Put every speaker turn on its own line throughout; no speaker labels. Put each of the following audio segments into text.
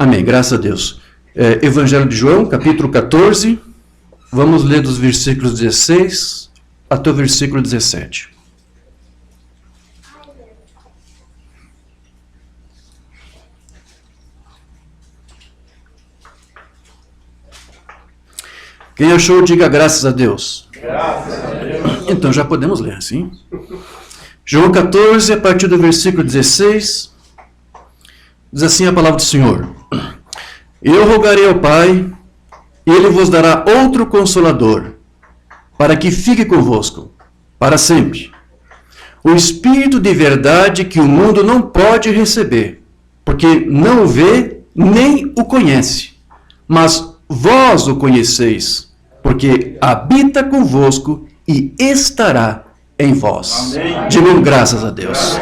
Amém, graças a Deus. Evangelho de João, capítulo 14, vamos ler dos versículos 16 até o versículo 17. Quem achou, diga graças a Deus.
Graças a Deus.
Então já podemos ler, sim? João 14, a partir do versículo 16, diz assim a palavra do Senhor: Eu rogarei ao Pai, e Ele vos dará outro Consolador, para que fique convosco, para sempre. O Espírito de verdade que o mundo não pode receber, porque não o vê, nem o conhece. Mas vós o conheceis, porque habita convosco e estará em vós. Digam graças a Deus.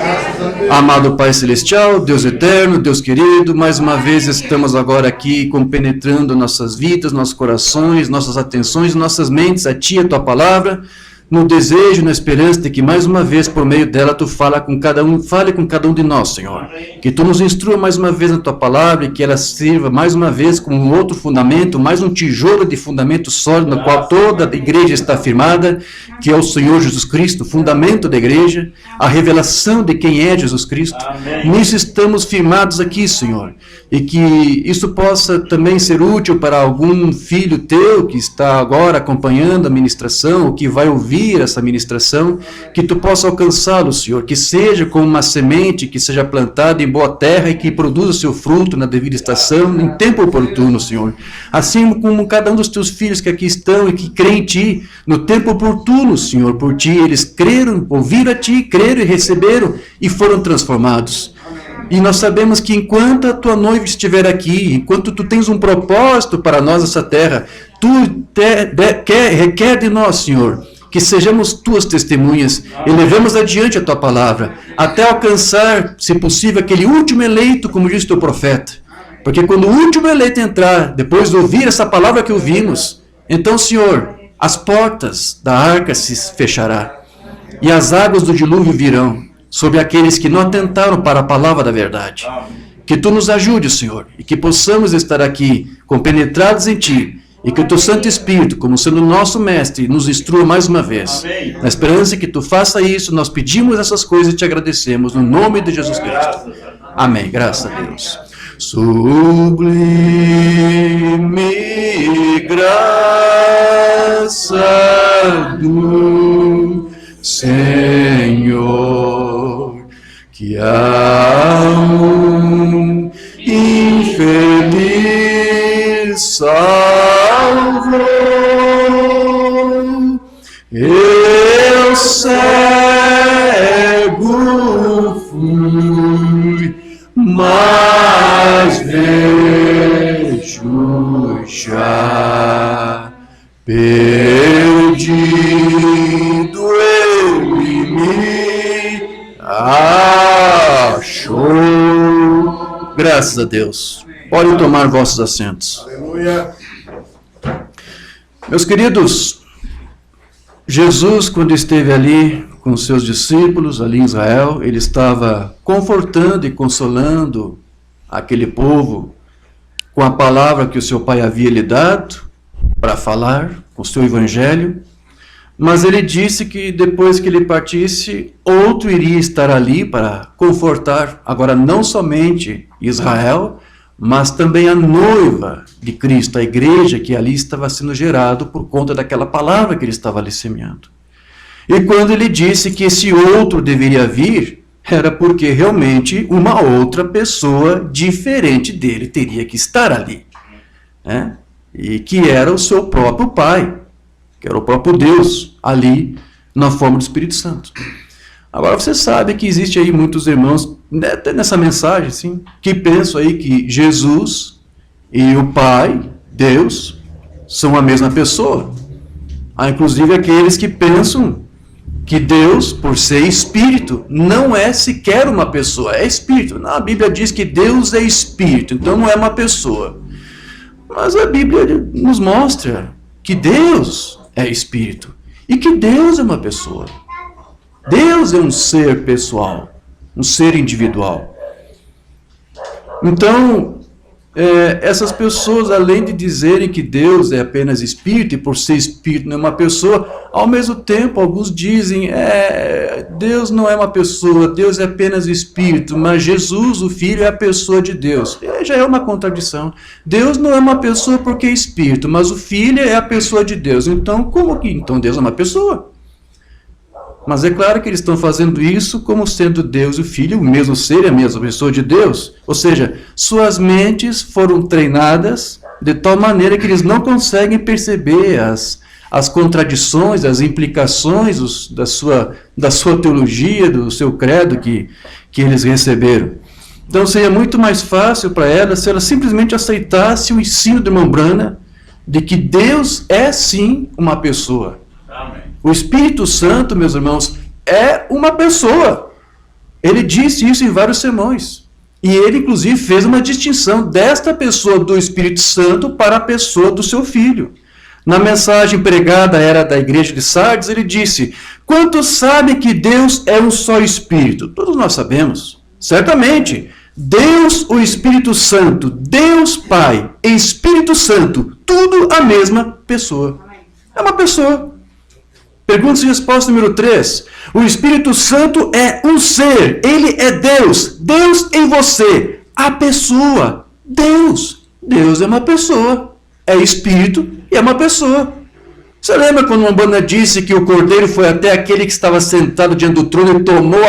Amado Pai Celestial, Deus eterno, Deus querido, mais uma vez estamos agora aqui compenetrando nossas vidas, nossos corações, nossas atenções, nossas mentes a Ti, a Tua Palavra, no desejo, na esperança de que mais uma vez, por meio dela, Tu fale com cada um de nós, Senhor. Que Tu nos instrua mais uma vez na Tua Palavra e que ela sirva mais uma vez como um outro fundamento, mais um tijolo de fundamento sólido, no qual toda a igreja está firmada, que é o Senhor Jesus Cristo, fundamento da igreja, a revelação de quem é Jesus Cristo.
Amém.
Nisso estamos firmados aqui, Senhor. E que isso possa também ser útil para algum filho Teu que está agora acompanhando a ministração, ou que vai ouvir essa ministração, que Tu possa alcançá-lo, Senhor, que seja como uma semente que seja plantada em boa terra e que produza seu fruto na devida estação, em tempo oportuno, Senhor. Assim como cada um dos Teus filhos que aqui estão e que creem em Ti, no tempo oportuno, Senhor, por Ti, eles creram, ouviram a Ti, creram e receberam e foram transformados. E nós sabemos que enquanto a Tua noiva estiver aqui, enquanto Tu tens um propósito para nós nessa terra, Tu requer de nós, Senhor, que sejamos Tuas testemunhas e levemos adiante a Tua palavra, até alcançar, se possível, aquele último eleito, como diz o Teu profeta. Porque quando o último eleito entrar, depois de ouvir essa palavra que ouvimos, então, Senhor, as portas da arca se fechará e as águas do dilúvio virão sobre aqueles que não atentaram para a palavra da verdade. Que Tu nos ajude, Senhor, e que possamos estar aqui compenetrados em Ti, e que o Teu Santo Espírito, como sendo nosso mestre, nos instrua mais uma vez.
Amém.
Na esperança que Tu faça isso, nós pedimos essas coisas e Te agradecemos, no nome de Jesus Cristo. Amém. Graças a Deus. Sublime graça do Senhor, que a um infeliz salvou. Eu cego fui, mas vejo já. Perdido ele me achou. Graças a Deus. Podem tomar vossos assentos.
Aleluia.
Meus queridos, Jesus, quando esteve ali com os seus discípulos, ali em Israel, ele estava confortando e consolando aquele povo com a palavra que o seu Pai havia lhe dado para falar, com o seu evangelho, mas ele disse que depois que ele partisse, outro iria estar ali para confortar, agora não somente Israel, mas também a noiva de Cristo, a igreja que ali estava sendo gerado por conta daquela palavra que ele estava ali semeando. E quando ele disse que esse outro deveria vir, era porque realmente uma outra pessoa diferente dele teria que estar ali, né? E que era o seu próprio Pai, que era o próprio Deus, ali na forma do Espírito Santo. Agora você sabe que existe aí muitos irmãos, até nessa mensagem, assim, que pensam aí que Jesus e o Pai, Deus, são a mesma pessoa. Há inclusive aqueles que pensam que Deus, por ser Espírito, não é sequer uma pessoa, é Espírito. A Bíblia diz que Deus é Espírito, então não é uma pessoa. Mas a Bíblia nos mostra que Deus é Espírito e que Deus é uma pessoa. Deus é um ser pessoal, um ser individual. Então, essas pessoas, além de dizerem que Deus é apenas espírito, e por ser espírito não é uma pessoa, ao mesmo tempo alguns dizem, Deus não é uma pessoa, Deus é apenas espírito, mas Jesus, o Filho, é a pessoa de Deus. Já é uma contradição. Deus não é uma pessoa porque é espírito, mas o Filho é a pessoa de Deus. Então, como que então Deus é uma pessoa? Mas é claro que eles estão fazendo isso como sendo Deus e o Filho, o mesmo ser e a mesma pessoa de Deus. Ou seja, suas mentes foram treinadas de tal maneira que eles não conseguem perceber as contradições, as implicações da sua teologia, do seu credo que eles receberam. Então seria muito mais fácil para elas se ela simplesmente aceitasse o ensino de irmão Branham de que Deus é sim uma pessoa. Amém. O Espírito Santo, meus irmãos, é uma pessoa. Ele disse isso em vários sermões. E ele, inclusive, fez uma distinção desta pessoa do Espírito Santo para a pessoa do seu Filho. Na mensagem pregada era da igreja de Sardes, ele disse, quantos sabem que Deus é um só Espírito? Todos nós sabemos. Certamente, Deus, o Espírito Santo, Deus Pai e Espírito Santo, tudo a mesma pessoa. É uma pessoa. Pergunta e resposta número 3. O Espírito Santo é um ser. Ele é Deus. Deus em você. A pessoa. Deus. Deus é uma pessoa. É Espírito e é uma pessoa. Você lembra quando Umbanda disse que o Cordeiro foi até aquele que estava sentado diante do trono e tomou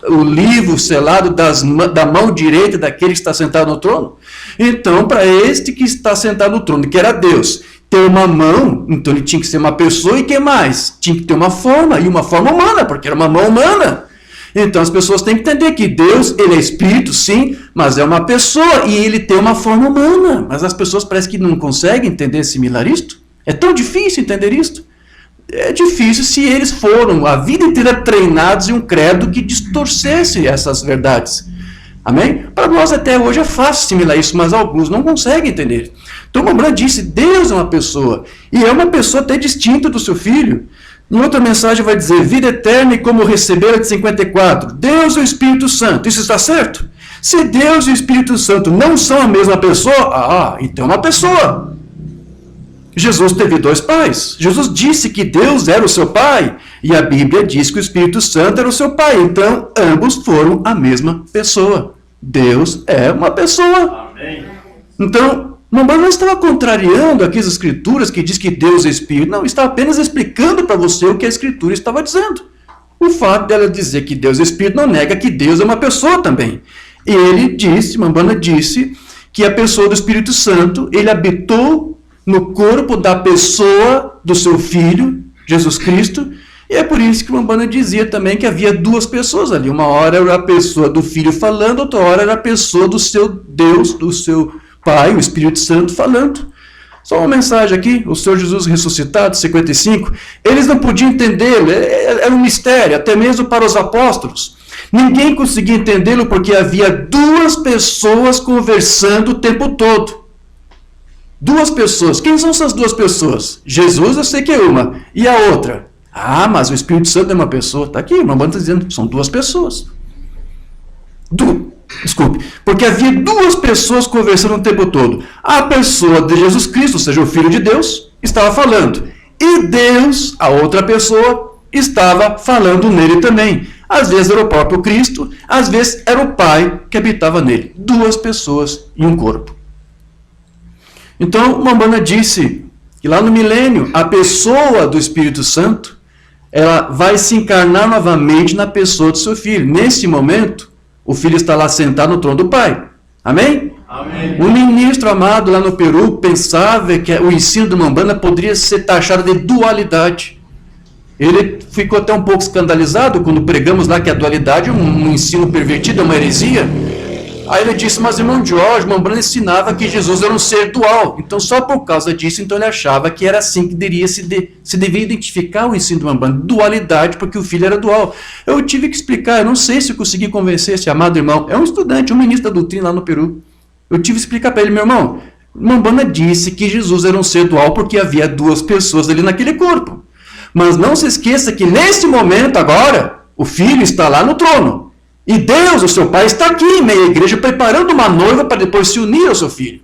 o livro selado da mão direita daquele que está sentado no trono? Então, para este que está sentado no trono, que era Deus, ter uma mão, então ele tinha que ser uma pessoa, e que mais? Tinha que ter uma forma, e uma forma humana, porque era uma mão humana. Então as pessoas têm que entender que Deus, ele é espírito, sim, mas é uma pessoa, e ele tem uma forma humana. Mas as pessoas parecem que não conseguem entender, assimilar isto. É tão difícil entender isto. É difícil se eles foram a vida inteira treinados em um credo que distorcesse essas verdades. Amém? Para nós até hoje é fácil assimilar isso, mas alguns não conseguem entender. Então Umbanda disse, Deus é uma pessoa, e é uma pessoa até distinta do seu Filho. Em outra mensagem vai dizer, vida eterna e como recebê-la de 54. Deus e o Espírito Santo, isso está certo? Se Deus e o Espírito Santo não são a mesma pessoa, então é uma pessoa. Jesus teve 2 pais. Jesus disse que Deus era o seu pai, e a Bíblia diz que o Espírito Santo era o seu pai. Então, ambos foram a mesma pessoa. Deus é uma pessoa. Amém. Então, Umbanda não estava contrariando aqui as Escrituras que diz que Deus é Espírito. Não, estava apenas explicando para você o que a Escritura estava dizendo. O fato dela dizer que Deus é Espírito não nega que Deus é uma pessoa também. E ele disse, Umbanda disse, que a pessoa do Espírito Santo, ele habitou no corpo da pessoa do seu Filho, Jesus Cristo, e é por isso que o Umbanda dizia também que havia 2 pessoas ali. Uma hora era a pessoa do Filho falando, outra hora era a pessoa do seu Deus, do seu Pai, o Espírito Santo, falando. Só uma mensagem aqui, o Senhor Jesus ressuscitado, 55, eles não podiam entendê-lo, era um mistério, até mesmo para os apóstolos. Ninguém conseguia entendê-lo porque havia 2 pessoas conversando o tempo todo. 2 pessoas. Quem são essas 2 pessoas? Jesus, eu sei que é uma. E a outra? Mas o Espírito Santo é uma pessoa. Está aqui, o irmão está dizendo, são 2 pessoas. Desculpe. Porque havia 2 pessoas conversando o tempo todo. A pessoa de Jesus Cristo, ou seja, o Filho de Deus, estava falando. E Deus, a outra pessoa, estava falando nele também. Às vezes era o próprio Cristo, às vezes era o Pai que habitava nele. 2 pessoas em um corpo. Então, Umbanda disse que lá no milênio, a pessoa do Espírito Santo, ela vai se encarnar novamente na pessoa do seu Filho. Nesse momento, o Filho está lá sentado no trono do Pai. Amém? Amém. Um ministro amado lá no Peru pensava que o ensino do Umbanda poderia ser taxado de dualidade. Ele ficou até um pouco escandalizado quando pregamos lá que a dualidade é um ensino pervertido, é uma heresia. Aí ele disse, mas irmão Jorge, o Umbanda ensinava que Jesus era um ser dual. Então só por causa disso, então ele achava que era assim que se devia identificar o ensino do Umbanda, dualidade, porque o Filho era dual. Eu tive que explicar, eu não sei se eu consegui convencer esse amado irmão, é um estudante, um ministro da doutrina lá no Peru. Eu tive que explicar para ele, meu irmão, o Umbanda disse que Jesus era um ser dual porque havia 2 pessoas ali naquele corpo. Mas não se esqueça que nesse momento agora, o Filho está lá no trono. E Deus, o seu Pai, está aqui em meio à igreja, preparando uma noiva para depois se unir ao seu Filho.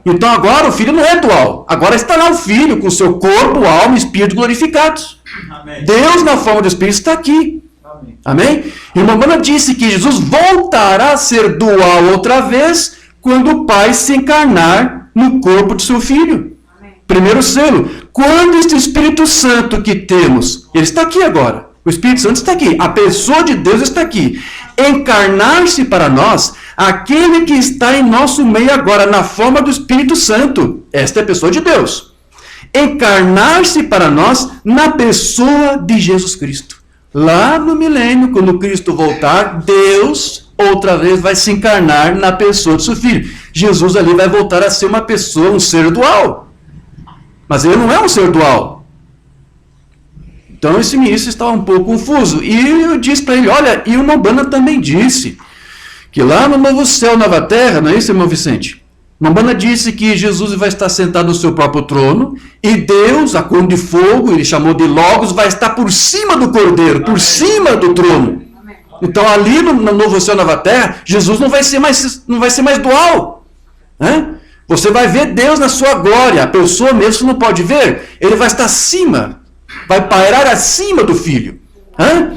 Então agora o Filho não é dual. Agora está lá o Filho com seu corpo, alma e espírito glorificados. Amém. Deus na forma do Espírito está aqui. Amém? Amém? Irmã Bruna disse que Jesus voltará a ser dual outra vez quando o Pai se encarnar no corpo de seu Filho. Amém. Primeiro selo. Quando este Espírito Santo que temos, ele está aqui agora. O Espírito Santo está aqui. A pessoa de Deus está aqui. Encarnar-se para nós, aquele que está em nosso meio agora, na forma do Espírito Santo. Esta é a pessoa de Deus. Encarnar-se para nós na pessoa de Jesus Cristo. Lá no milênio, quando Cristo voltar, Deus outra vez vai se encarnar na pessoa do seu Filho. Jesus ali vai voltar a ser uma pessoa, um ser dual. Mas ele não é um ser dual. Então esse ministro estava um pouco confuso. E eu disse para ele, olha, e o Umbanda também disse que lá no novo céu, nova terra, não é isso, irmão Vicente? Umbanda disse que Jesus vai estar sentado no seu próprio trono e Deus, a cor de fogo, ele chamou de Logos, vai estar por cima do Cordeiro, por cima do trono. Então ali no novo céu, nova terra, Jesus não vai ser mais dual. Né? Você vai ver Deus na sua glória. A pessoa mesmo você não pode ver, ele vai estar acima. Vai pairar acima do Filho. Hã?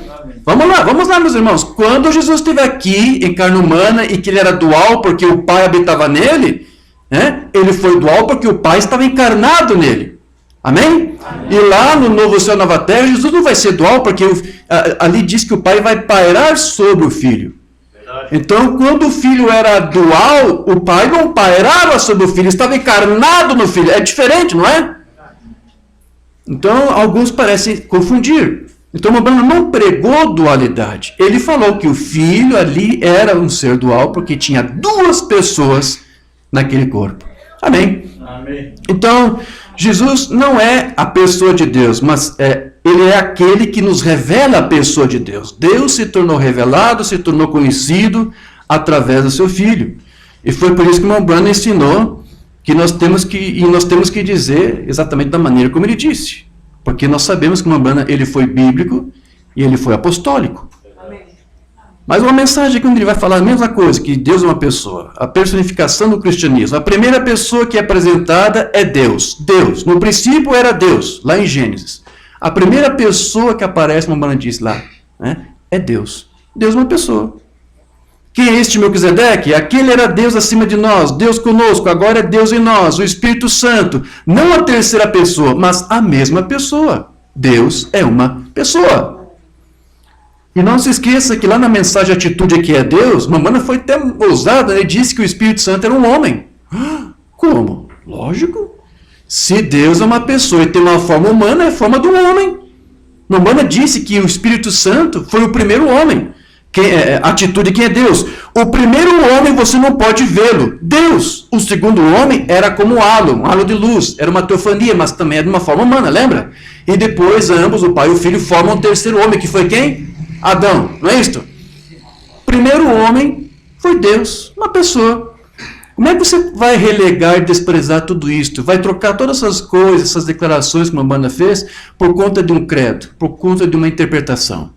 Vamos lá, meus irmãos. Quando Jesus esteve aqui em carne humana e que ele era dual porque o Pai habitava nele, né? Ele foi dual porque o Pai estava encarnado nele. Amém? Amém? E lá no novo céu e nova terra, Jesus não vai ser dual porque ali diz que o Pai vai pairar sobre o Filho. Verdade. Então, quando o Filho era dual, o Pai não pairava sobre o Filho, estava encarnado no Filho. É diferente, não é? Então, alguns parecem confundir. Então, o Umbanda não pregou dualidade. Ele falou que o Filho ali era um ser dual porque tinha duas pessoas naquele corpo. Amém? Amém. Então, Jesus não é a pessoa de Deus, mas ele é aquele que nos revela a pessoa de Deus. Deus se tornou revelado, se tornou conhecido através do seu Filho. E foi por isso que o Umbanda ensinou que nós temos que dizer exatamente da maneira como ele disse. Porque nós sabemos que o Umbanda ele foi bíblico e ele foi apostólico. Amém. Mas uma mensagem que ele vai falar a mesma coisa, que Deus é uma pessoa. A personificação do cristianismo. A primeira pessoa que é apresentada é Deus. Deus. No princípio era Deus, lá em Gênesis. A primeira pessoa que aparece, o Umbanda diz lá, né, é Deus. Deus é uma pessoa. Quem é este Melquisedeque? Aquele era Deus acima de nós, Deus conosco, agora é Deus em nós, o Espírito Santo. Não a terceira pessoa, mas a mesma pessoa. Deus é uma pessoa. E não se esqueça que lá na mensagem Atitude que é Deus, Umbanda foi até ousada, ele disse que o Espírito Santo era um homem. Como? Lógico. Se Deus é uma pessoa e tem uma forma humana, é a forma de um homem. Umbanda disse que o Espírito Santo foi o primeiro homem. Atitude quem é Deus. O primeiro homem você não pode vê-lo. Deus. O segundo homem era como um halo de luz. Era uma teofania, mas também é de uma forma humana, lembra? E depois ambos, o pai e o filho, formam um terceiro homem, que foi quem? Adão, não é isto? O primeiro homem foi Deus, uma pessoa. Como é que você vai relegar e desprezar tudo isto? Vai trocar todas essas coisas, essas declarações que uma banda fez, por conta de um credo, por conta de uma interpretação?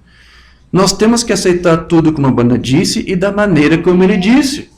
Nós temos que aceitar tudo que uma banda disse e da maneira como ele disse.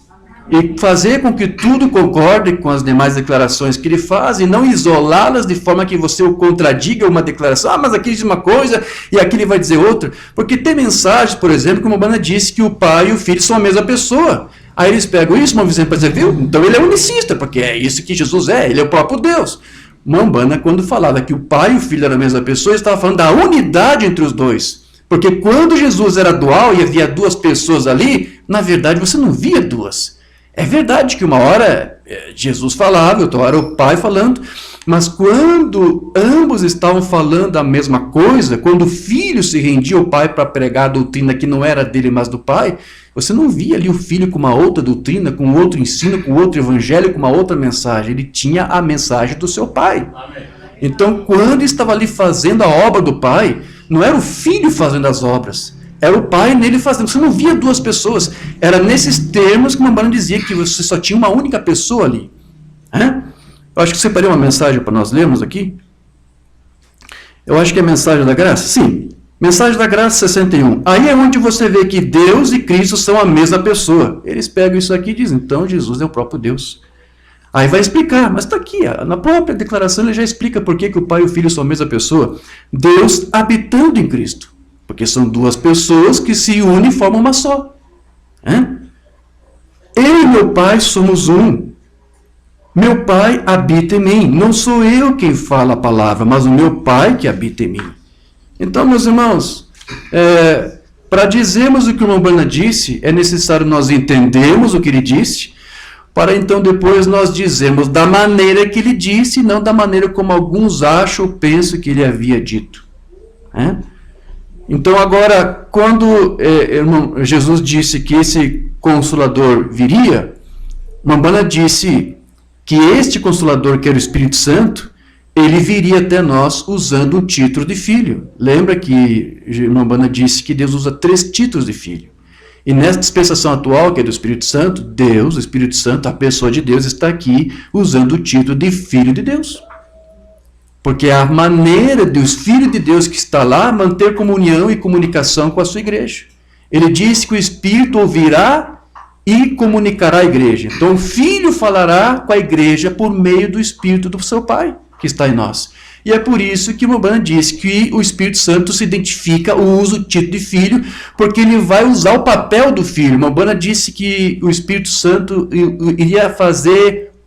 E fazer com que tudo concorde com as demais declarações que ele faz e não isolá-las de forma que você o contradiga uma declaração. Mas aqui diz uma coisa e aqui ele vai dizer outra. Porque tem mensagens, por exemplo, que uma banda disse que o pai e o filho são a mesma pessoa. Aí eles pegam isso, irmão Vicente, para dizer, viu? Então ele é unicista, porque é isso que Jesus é, ele é o próprio Deus. Umbanda, quando falava que o pai e o filho eram a mesma pessoa, estava falando da unidade entre os dois. Porque quando Jesus era dual e havia duas pessoas ali, na verdade você não via duas. É verdade que uma hora Jesus falava, outra hora o Pai falando, mas quando ambos estavam falando a mesma coisa, quando o Filho se rendia ao Pai para pregar a doutrina que não era dele, mas do Pai, você não via ali o Filho com uma outra doutrina, com outro ensino, com outro evangelho, com uma outra mensagem. Ele tinha a mensagem do seu Pai. Amém. Então, quando estava ali fazendo a obra do Pai, não era o Filho fazendo as obras, era o Pai nele fazendo. Você não via duas pessoas. Era nesses termos que Umbanda dizia que você só tinha uma única pessoa ali. Eu acho que separei uma mensagem para nós lermos aqui. Eu acho que é a mensagem da graça. Sim, mensagem da graça 61. Aí é onde você vê que Deus e Cristo são a mesma pessoa. Eles pegam isso aqui e dizem, então Jesus é o próprio Deus. Aí vai explicar, mas está aqui, na própria declaração ele já explica por que o Pai e o Filho são a mesma pessoa. Deus habitando em Cristo. Porque são duas pessoas que se unem e formam uma só. Eu e meu Pai somos um. Meu Pai habita em mim. Não sou eu quem fala a palavra, mas o meu Pai que habita em mim. Então, meus irmãos, para dizermos o que o Lombana disse, é necessário nós entendermos o que ele disse, para então depois nós dizermos da maneira que ele disse, e não da maneira como alguns acham ou pensam que ele havia dito. Então agora, quando Jesus disse que esse Consolador viria, Lombana disse que este Consolador, que era o Espírito Santo, ele viria até nós usando um título de filho. Lembra que Lombana disse que Deus usa 3 títulos de filho. E nessa dispensação atual, que é do Espírito Santo, Deus, o Espírito Santo, a pessoa de Deus, está aqui usando o título de Filho de Deus. Porque é a maneira dos filhos de Deus que está lá manter comunhão e comunicação com a sua igreja. Ele disse que o Espírito ouvirá e comunicará a igreja. Então o Filho falará com a igreja por meio do Espírito do seu Pai, que está em nós. E é por isso que Lombana diz que o Espírito Santo se identifica, usa o título de filho, porque ele vai usar o papel do filho. Lombana disse que o Espírito Santo iria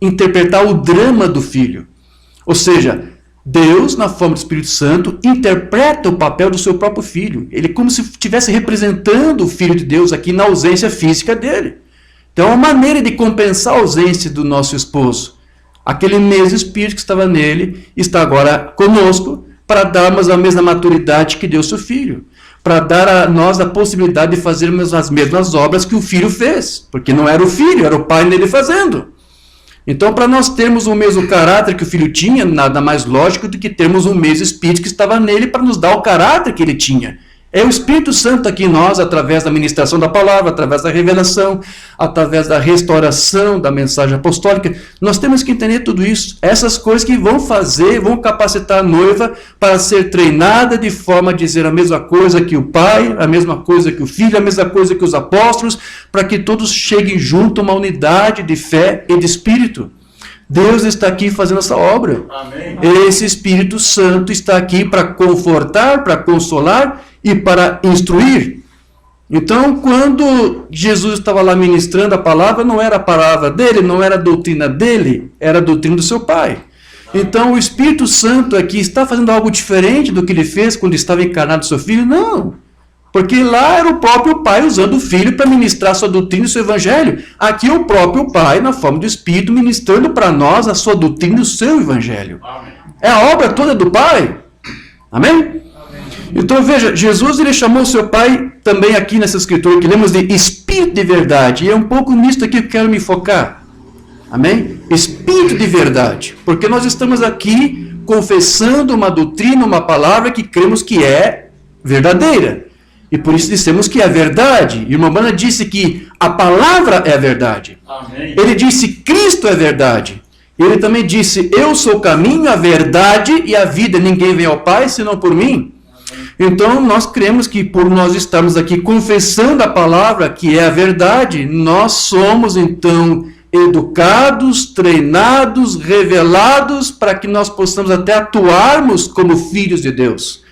interpretar o drama do filho. Ou seja, Deus, na forma do Espírito Santo, interpreta o papel do seu próprio filho. Ele é como se estivesse representando o Filho de Deus aqui na ausência física dele. Então é uma maneira de compensar a ausência do nosso esposo. Aquele mesmo Espírito que estava nele está agora conosco para darmos a mesma maturidade que deu seu Filho. Para dar a nós a possibilidade de fazermos as mesmas obras que o Filho fez. Porque não era o Filho, era o Pai nele fazendo. Então, para nós termos o mesmo caráter que o Filho tinha, nada mais lógico do que termos o mesmo Espírito que estava nele para nos dar o caráter que ele tinha. É o Espírito Santo aqui em nós, através da ministração da palavra, através da revelação, através da restauração da mensagem apostólica. Nós temos que entender tudo isso. Essas coisas que vão capacitar a noiva para ser treinada de forma a dizer a mesma coisa que o Pai, a mesma coisa que o Filho, a mesma coisa que os apóstolos, para que todos cheguem junto a uma unidade de fé e de Espírito. Deus está aqui fazendo essa obra.
Amém.
Esse Espírito Santo está aqui para confortar, para consolar e para instruir. Então, quando Jesus estava lá ministrando a palavra, não era a palavra dele, não era a doutrina dele, era a doutrina do seu Pai. Então, o Espírito Santo aqui está fazendo algo diferente do que ele fez quando estava encarnado seu Filho? Não. Porque lá era o próprio Pai usando o Filho para ministrar sua doutrina e seu Evangelho. Aqui o próprio Pai, na forma do Espírito, ministrando para nós a sua doutrina e o seu Evangelho.
Amém.
É a obra toda do Pai. Amém? Então veja, Jesus ele chamou o seu Pai também aqui nessa escritura, que lemos de Espírito de verdade. E é um pouco nisso aqui que eu quero me focar. Amém? Espírito de verdade. Porque nós estamos aqui confessando uma doutrina, uma palavra que cremos que é verdadeira. E por isso dissemos que é verdade. E o Lombana disse que a palavra é a verdade.
Amém.
Ele disse Cristo é verdade. Ele também disse, eu sou o caminho, a verdade e a vida. Ninguém vem ao Pai senão por mim. Então nós cremos que por nós estarmos aqui confessando a palavra que é a verdade, nós somos então educados, treinados, revelados para que nós possamos até atuarmos como filhos de Deus.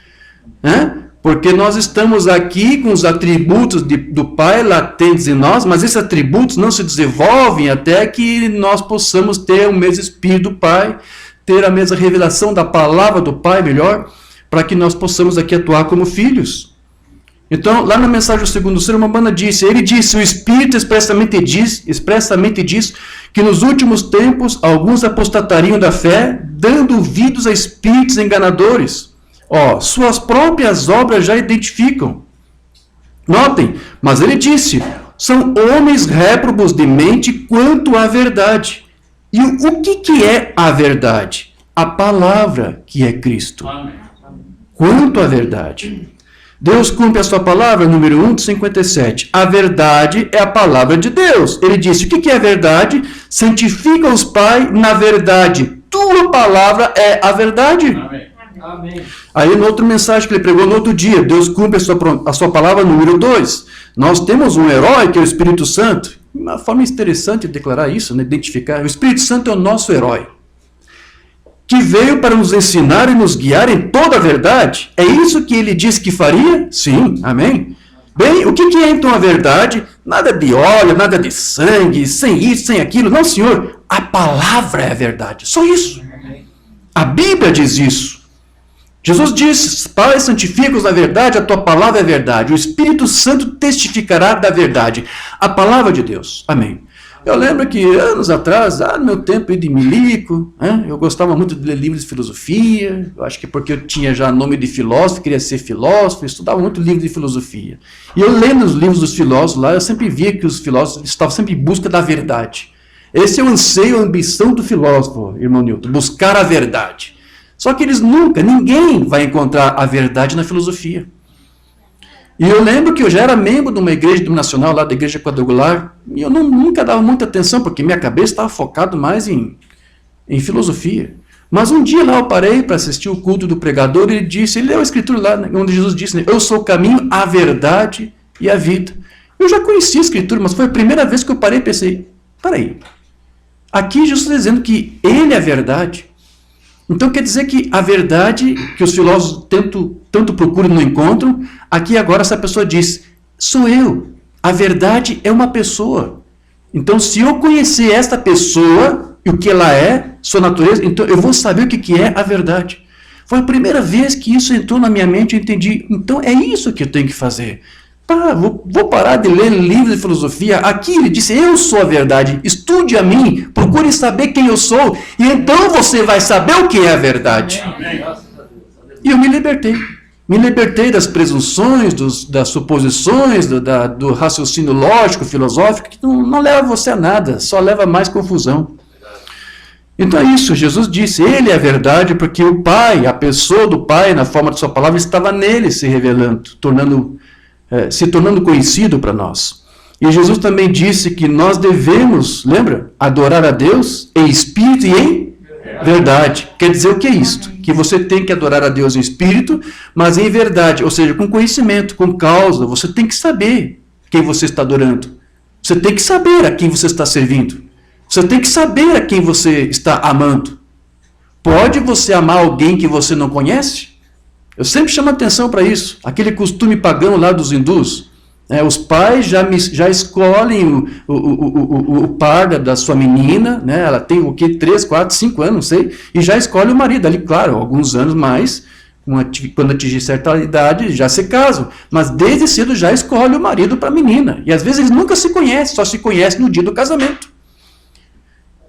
Porque nós estamos aqui com os atributos do Pai latentes em nós, mas esses atributos não se desenvolvem até que nós possamos ter o mesmo Espírito do Pai, ter a mesma revelação da palavra do Pai, melhor, para que nós possamos aqui atuar como filhos. Então, lá na mensagem do segundo ser, Lombana disse, ele disse, o Espírito expressamente diz que nos últimos tempos alguns apostatariam da fé, dando ouvidos a espíritos enganadores. Suas próprias obras já identificam. Notem, mas ele disse, são homens réprobos de mente quanto à verdade. E o que é a verdade? A palavra que é Cristo.
Amém.
Quanto à verdade. Deus cumpre a sua palavra, número 1 de 57. A verdade é a palavra de Deus. Ele disse, o que é a verdade? Santifica-os, Pai, na verdade. Tua palavra é a verdade.
Amém.
Amém.
Aí, na outra mensagem que ele pregou no outro dia, Deus cumpre a sua palavra, número 2. Nós temos um herói, que é o Espírito Santo. Uma forma interessante de declarar isso, né? Identificar. O Espírito Santo é o nosso herói, que veio para nos ensinar e nos guiar em toda a verdade. É isso que ele disse que faria? Sim, amém? Bem, o que é então a verdade? Nada de óleo, nada de sangue, sem isso, sem aquilo. Não, Senhor, a palavra é a verdade. Só isso. A Bíblia diz isso. Jesus disse: Pai, santifica-os na verdade, a tua palavra é a verdade. O Espírito Santo testificará da verdade. A palavra de Deus. Amém. Eu lembro que anos atrás, no meu tempo de milico, eu gostava muito de ler livros de filosofia. Eu acho que porque eu tinha já nome de filósofo, queria ser filósofo, estudava muito livro de filosofia. E eu lendo os livros dos filósofos lá, eu sempre via que os filósofos estavam sempre em busca da verdade. Esse é o anseio, a ambição do filósofo, irmão Newton, buscar a verdade. Só que ninguém vai encontrar a verdade na filosofia. E eu lembro que eu já era membro de uma igreja denominacional, lá da igreja quadrangular, e eu nunca dava muita atenção, porque minha cabeça estava focada mais em filosofia. Mas um dia lá eu parei para assistir o culto do pregador, e ele leu a escritura lá, onde Jesus disse, né, eu sou o caminho, a verdade e a vida. Eu já conhecia a escritura, mas foi a primeira vez que eu parei e pensei, peraí, aqui Jesus está dizendo que ele é a verdade. Então quer dizer que a verdade que os filósofos tanto procuram e não encontram, aqui agora essa pessoa diz, sou eu. A verdade é uma pessoa. Então se eu conhecer esta pessoa e o que ela é, sua natureza, então eu vou saber o que é a verdade. Foi a primeira vez que isso entrou na minha mente e eu entendi, então é isso que eu tenho que fazer. Vou parar de ler livros de filosofia. Aqui ele disse, eu sou a verdade, estude a mim, procure saber quem eu sou, e então você vai saber o que é a verdade. E eu me libertei das presunções, das suposições, do raciocínio lógico, filosófico, que não leva você a nada, só leva mais confusão. Então é isso, Jesus disse, ele é a verdade, porque o Pai, a pessoa do Pai, na forma de sua palavra, estava nele se revelando, se tornando conhecido para nós. E Jesus também disse que nós devemos, lembra? Adorar a Deus em espírito e em verdade. Quer dizer o que é isto? Que você tem que adorar a Deus em espírito, mas em verdade, ou seja, com conhecimento, com causa. Você tem que saber quem você está adorando. Você tem que saber a quem você está servindo. Você tem que saber a quem você está amando. Pode você amar alguém que você não conhece? Eu sempre chamo atenção para isso. Aquele costume pagão lá dos hindus. Os pais já escolhem o par da sua menina, né? Ela tem o quê? 3, 4, 5 anos, não sei, e já escolhe o marido. Ali, claro, alguns anos mais, quando atingir certa idade, já se casam. Mas desde cedo já escolhe o marido para a menina. E às vezes eles nunca se conhecem, só se conhecem no dia do casamento.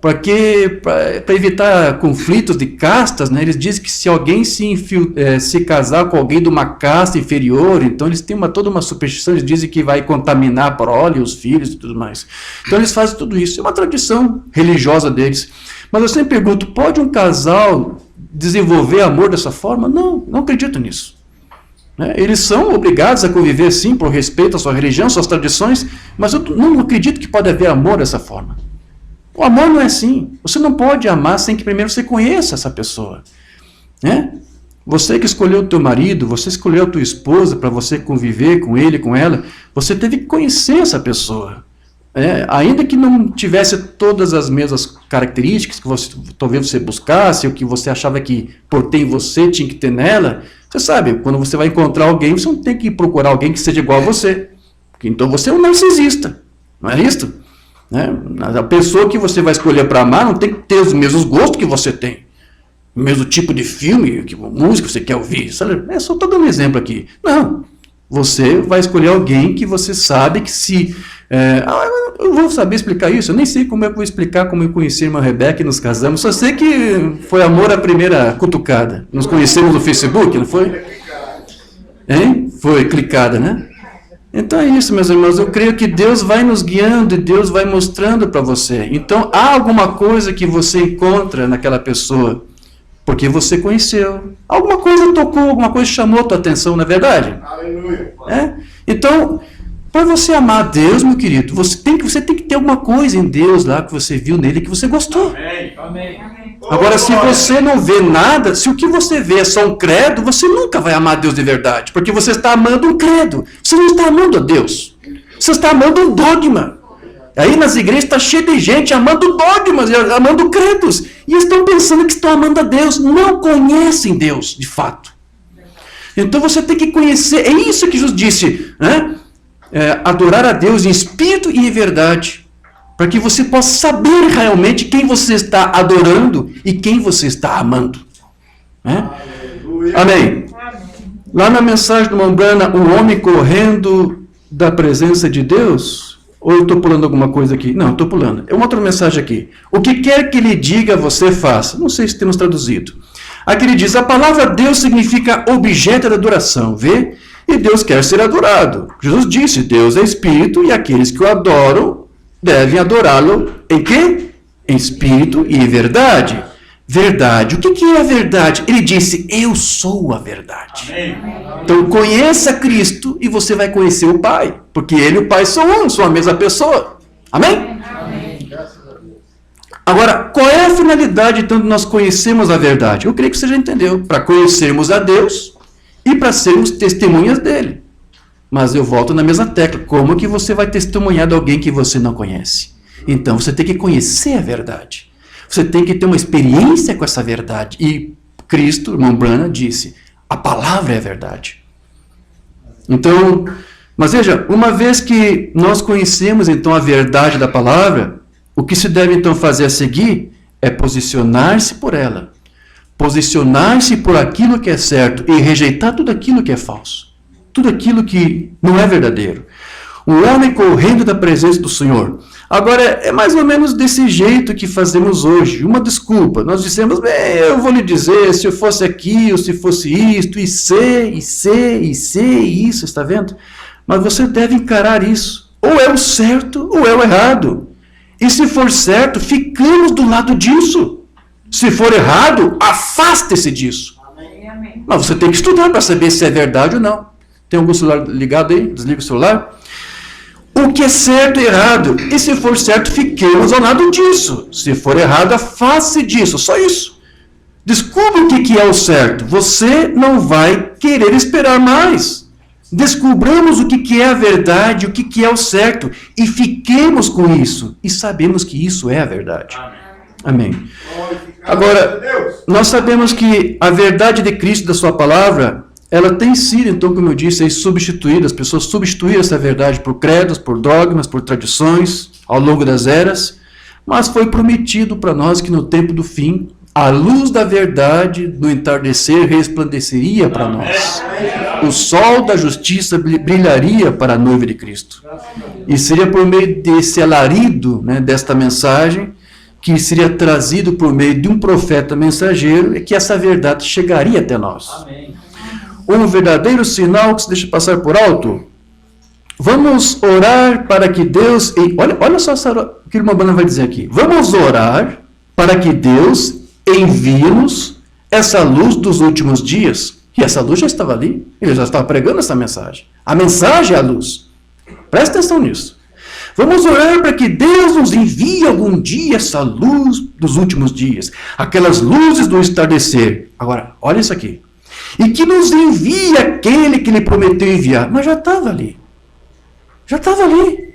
Porque, para evitar conflitos de castas, né, eles dizem que se alguém se casar com alguém de uma casta inferior, então eles têm toda uma superstição, eles dizem que vai contaminar a prole, os filhos e tudo mais. Então eles fazem tudo isso, é uma tradição religiosa deles. Mas eu sempre pergunto, pode um casal desenvolver amor dessa forma? Não acredito nisso. Eles são obrigados a conviver sim, por respeito à sua religião, às suas tradições, mas eu não acredito que pode haver amor dessa forma. O amor não é assim. Você não pode amar sem que primeiro você conheça essa pessoa. Você que escolheu o teu marido, você escolheu a tua esposa para você conviver com ele, com ela, você teve que conhecer essa pessoa. Ainda que não tivesse todas as mesmas características que talvez você buscasse, ou que você achava que por ter em você tinha que ter nela, você sabe, quando você vai encontrar alguém, você não tem que procurar alguém que seja igual a você. Então você é um narcisista, não é isso? A pessoa que você vai escolher para amar não tem que ter os mesmos gostos que você tem. O mesmo tipo de filme, música que você quer ouvir. Só estou dando um exemplo aqui. Não. Você vai escolher alguém que você sabe que se... eu vou saber explicar isso. Eu nem sei como eu vou explicar como eu conheci a irmã Rebeca e nos casamos. Só sei que foi amor à primeira cutucada. Nos conhecemos no Facebook, não foi? Foi clicada, né? Então é isso, meus irmãos, eu creio que Deus vai nos guiando e Deus vai mostrando para você. Então há alguma coisa que você encontra naquela pessoa, porque você conheceu. Alguma coisa tocou, alguma coisa chamou a tua atenção, não é verdade? Aleluia. Então, para você amar a Deus, meu querido, você tem que ter alguma coisa em Deus lá que você viu nele que você gostou. Amém. Agora, se você não vê nada, se o que você vê é só um credo, você nunca vai amar a Deus de verdade, porque você está amando um credo. Você não está amando a Deus. Você está amando um dogma. Aí nas igrejas está cheio de gente amando dogmas, amando credos. E estão pensando que estão amando a Deus. Não conhecem Deus, de fato. Então você tem que conhecer. É isso que Jesus disse, né? Adorar a Deus em espírito e em verdade. Para que você possa saber realmente quem você está adorando e quem você está amando. Né? Amém. Lá na mensagem do Mombrana, um homem correndo da presença de Deus. Ou eu estou pulando alguma coisa aqui? Não, estou pulando. É uma outra mensagem aqui. O que quer que lhe diga, você faça. Não sei se temos traduzido. Aqui ele diz, a palavra Deus significa objeto de adoração. Vê? E Deus quer ser adorado. Jesus disse, Deus é espírito e aqueles que o adoram devem adorá-lo em quê? Em espírito e em verdade. Verdade. O que é a verdade? Ele disse, eu sou a verdade. Amém. Então conheça Cristo e você vai conhecer o Pai. Porque Ele e o Pai são um, são a mesma pessoa. Amém? Amém. Agora, qual é a finalidade então de nós conhecermos a verdade? Eu creio que você já entendeu. Para conhecermos a Deus e para sermos testemunhas dele. Mas eu volto na mesma tecla. Como que você vai testemunhar de alguém que você não conhece? Então você tem que conhecer a verdade. Você tem que ter uma experiência com essa verdade. E Cristo, irmão Branham, disse, a palavra é a verdade. Então, mas veja, uma vez que nós conhecemos então a verdade da palavra, o que se deve então fazer a seguir é posicionar-se por ela. Posicionar-se por aquilo que é certo e rejeitar tudo aquilo que é falso. Tudo aquilo que não é verdadeiro. Um homem correndo da presença do Senhor. Agora, é mais ou menos desse jeito que fazemos hoje. Uma desculpa. Nós dissemos, bem, eu vou lhe dizer, se eu fosse aqui, ou se fosse isto, e ser, isso, está vendo? Mas você deve encarar isso. Ou é o certo, ou é o errado. E se for certo, ficamos do lado disso. Se for errado, afaste-se disso. Amém. Mas você tem que estudar para saber se é verdade ou não. Tem algum celular ligado aí? Desliga o celular. O que é certo e errado. E se for certo, fiquemos ao lado disso. Se for errado, afaste disso. Só isso. Descubra o que é o certo. Você não vai querer esperar mais. Descubramos o que é a verdade, o que é o certo. E fiquemos com isso. E sabemos que isso é a verdade. Amém. Agora, nós sabemos que a verdade de Cristo, da sua palavra, ela tem sido, então, como eu disse, substituída. As pessoas substituíram essa verdade por credos, por dogmas, por tradições, ao longo das eras. Mas foi prometido para nós que no tempo do fim, a luz da verdade do entardecer resplandeceria para nós. O sol da justiça brilharia para a noiva de Cristo. E seria por meio desse alarido, né, desta mensagem, que seria trazido por meio de um profeta mensageiro, que essa verdade chegaria até nós. Amém. Um verdadeiro sinal que se deixa passar por alto. Vamos orar para que Deus... Olha só o que o irmão Branham vai dizer aqui. Vamos orar para que Deus envie-nos essa luz dos últimos dias. E essa luz já estava ali. Ele já estava pregando essa mensagem. A mensagem é a luz. Presta atenção nisso. Vamos orar para que Deus nos envie algum dia essa luz dos últimos dias. Aquelas luzes do entardecer. Agora, olha isso aqui. E que nos envie aquele que lhe prometeu enviar. Mas já estava ali. Já estava ali.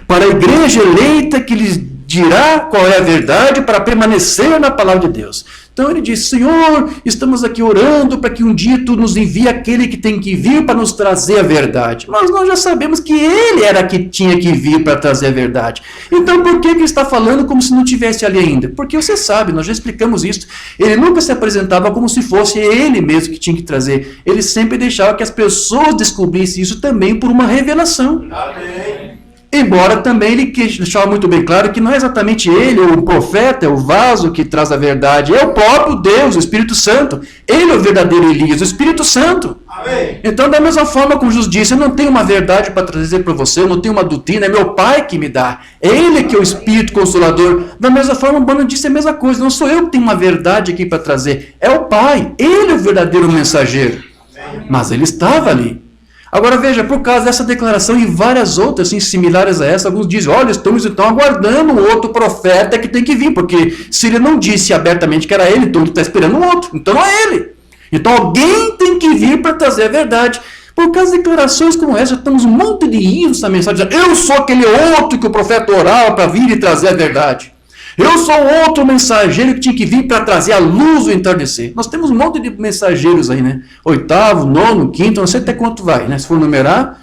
Para a igreja eleita que lhes dirá qual é a verdade para permanecer na palavra de Deus. Então ele diz, Senhor, estamos aqui orando para que um dia Tu nos envie aquele que tem que vir para nos trazer a verdade. Mas nós já sabemos que Ele era que tinha que vir para trazer a verdade. Então por que Ele está falando como se não tivesse ali ainda? Porque você sabe, nós já explicamos isso. Ele nunca se apresentava como se fosse Ele mesmo que tinha que trazer. Ele sempre deixava que as pessoas descobrissem isso também por uma revelação. Amém. Embora também ele deixava muito bem claro que não é exatamente ele, ou o profeta, é o vaso que traz a verdade, é o próprio Deus, o Espírito Santo. Ele é o verdadeiro Elias, o Espírito Santo. Amém. Então, da mesma forma como Jesus disse, eu não tenho uma verdade para trazer para você, eu não tenho uma doutrina, é meu Pai que me dá. É Ele que é o Espírito Consolador. Da mesma forma, o Branham disse a mesma coisa, não sou eu que tenho uma verdade aqui para trazer, é o Pai. Ele é o verdadeiro mensageiro. Amém. Mas ele estava ali. Agora veja, por causa dessa declaração e várias outras assim, similares a essa, alguns dizem, olha, estamos então aguardando um outro profeta que tem que vir, porque se ele não disse abertamente que era ele, então ele está esperando um outro, então não é ele. Então alguém tem que vir para trazer a verdade. Por causa de declarações como essa, temos um monte de ídolos na mensagem, dizendo, eu sou aquele outro que o profeta orava para vir e trazer a verdade. Eu sou outro mensageiro que tinha que vir para trazer a luz do entardecer. Nós temos um monte de mensageiros aí, né? 8º, 9º, 5º, não sei até quanto vai, né? Se for numerar,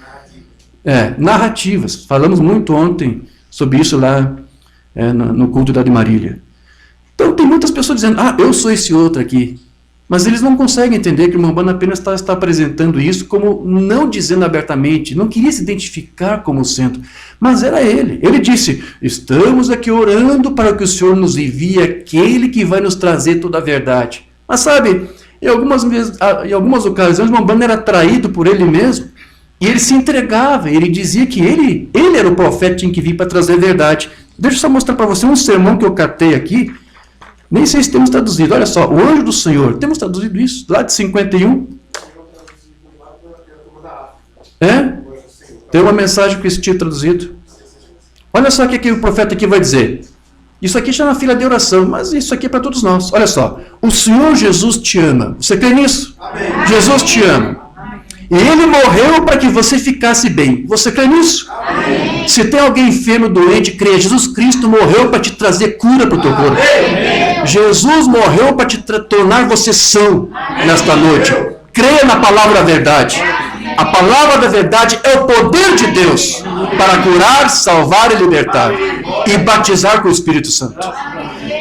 narrativas. Falamos muito ontem sobre isso lá no culto da de Marília. Então tem muitas pessoas dizendo, eu sou esse outro aqui. Mas eles não conseguem entender que o Umbanda apenas está apresentando isso como não dizendo abertamente, não queria se identificar como centro, mas era ele. Ele disse, estamos aqui orando para que o Senhor nos envie aquele que vai nos trazer toda a verdade. Mas sabe, em algumas ocasiões o Umbanda era traído por ele mesmo, e ele se entregava, ele dizia que ele era o profeta que tinha que vir para trazer a verdade. Deixa eu só mostrar para você um sermão que eu catei aqui, nem sei se temos traduzido. Olha só, o anjo do Senhor. Temos traduzido isso? Lá de 51. Tem uma mensagem com esse título traduzido. Olha só o que o profeta aqui vai dizer. Isso aqui chama fila de oração, mas isso aqui é para todos nós. Olha só. O Senhor Jesus te ama. Você crê nisso? Amém. Jesus te ama. E Ele morreu para que você ficasse bem. Você crê nisso? Amém. Se tem alguém enfermo, doente, crê. Jesus Cristo morreu para te trazer cura para o teu corpo. Amém. Jesus morreu para te tornar você são nesta noite. Creia na palavra da verdade. A palavra da verdade é o poder de Deus para curar, salvar e libertar. E batizar com o Espírito Santo.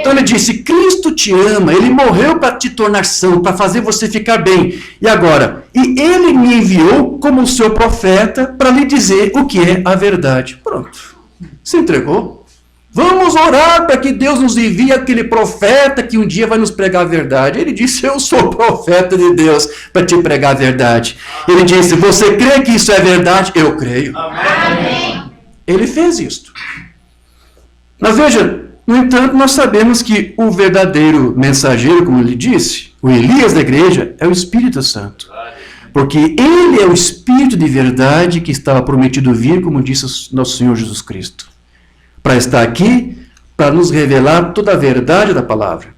Então ele disse, Cristo te ama, Ele morreu para te tornar são, para fazer você ficar bem. E agora, Ele me enviou como o seu profeta para lhe dizer o que é a verdade. Pronto, se entregou. Vamos orar para que Deus nos envie aquele profeta que um dia vai nos pregar a verdade. Ele disse, eu sou o profeta de Deus para te pregar a verdade. Ele disse, você crê que isso é verdade? Eu creio. Amém. Ele fez isto. Mas veja, no entanto, nós sabemos que o verdadeiro mensageiro, como ele disse, o Elias da igreja, é o Espírito Santo. Porque ele é o Espírito de verdade que estava prometido vir, como disse o nosso Senhor Jesus Cristo. Para estar aqui, para nos revelar toda a verdade da palavra.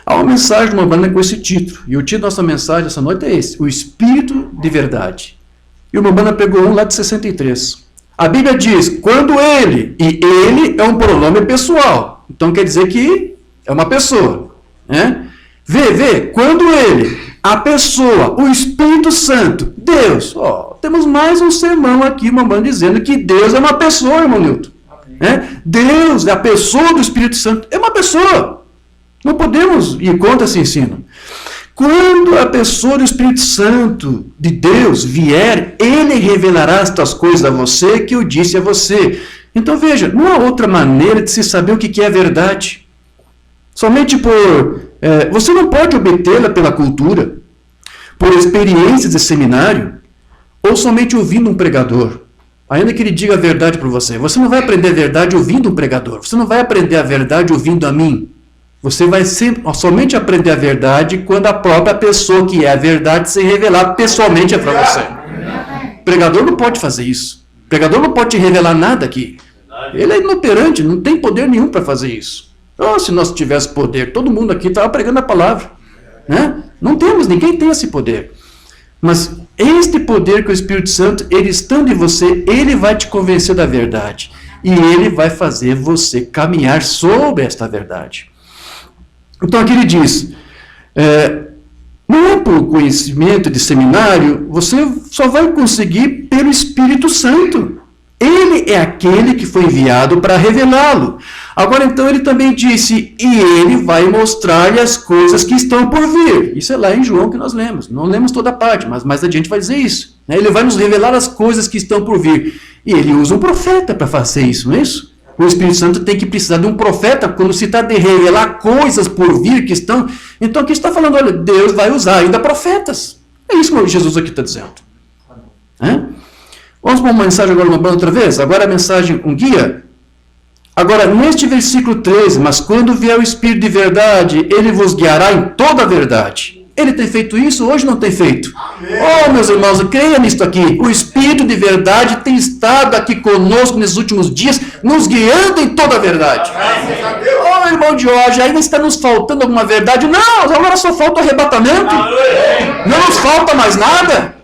Há uma mensagem de uma banda com esse título. E o título da nossa mensagem essa noite é esse, o Espírito de verdade. E uma banda pegou um lá de 63. A Bíblia diz, quando ele, e ele é um pronome pessoal. Então quer dizer que é uma pessoa. Né? Vê, quando ele, a pessoa, o Espírito Santo, Deus. Temos mais um sermão aqui, uma banda dizendo que Deus é uma pessoa, irmão Nilton. Deus, a pessoa do Espírito Santo, é uma pessoa. Não podemos ir contra esse ensino. Quando a pessoa do Espírito Santo de Deus vier, Ele revelará estas coisas a você que eu disse a você. Então veja, não há outra maneira de se saber o que é a verdade. Somente você não pode obtê-la pela cultura, por experiências de seminário, ou somente ouvindo um pregador. Ainda que ele diga a verdade para você. Você não vai aprender a verdade ouvindo um pregador. Você não vai aprender a verdade ouvindo a mim. Você vai somente aprender a verdade quando a própria pessoa que é a verdade se revelar pessoalmente para você. O pregador não pode fazer isso. O pregador não pode te revelar nada aqui. Ele é inoperante, não tem poder nenhum para fazer isso. Se nós tivéssemos poder, todo mundo aqui estava pregando a palavra. Né? Não temos, ninguém tem esse poder. Mas este poder que o Espírito Santo, ele estando em você, ele vai te convencer da verdade. E ele vai fazer você caminhar sobre esta verdade. Então aqui ele diz, não é por conhecimento de seminário, você só vai conseguir pelo Espírito Santo. Ele é aquele que foi enviado para revelá-lo. Agora então ele também disse, e ele vai mostrar-lhe as coisas que estão por vir. Isso é lá em João que nós lemos. Não lemos toda a parte, mas mais adiante vai dizer isso. Ele vai nos revelar as coisas que estão por vir. E ele usa um profeta para fazer isso, não é isso? O Espírito Santo tem que precisar de um profeta quando se está de revelar coisas por vir que estão. Então aqui está falando, olha, Deus vai usar ainda profetas. É isso que Jesus aqui está dizendo. Vamos para uma mensagem agora, uma outra vez? Agora a mensagem, um guia. Agora, neste versículo 13, mas quando vier o Espírito de verdade, ele vos guiará em toda a verdade. Ele tem feito isso, hoje não tem feito. Meus irmãos, creia nisto aqui. O Espírito de verdade tem estado aqui conosco nesses últimos dias, nos guiando em toda a verdade. Irmão Jorge, ainda está nos faltando alguma verdade? Não, agora só falta o arrebatamento. Não nos falta mais nada.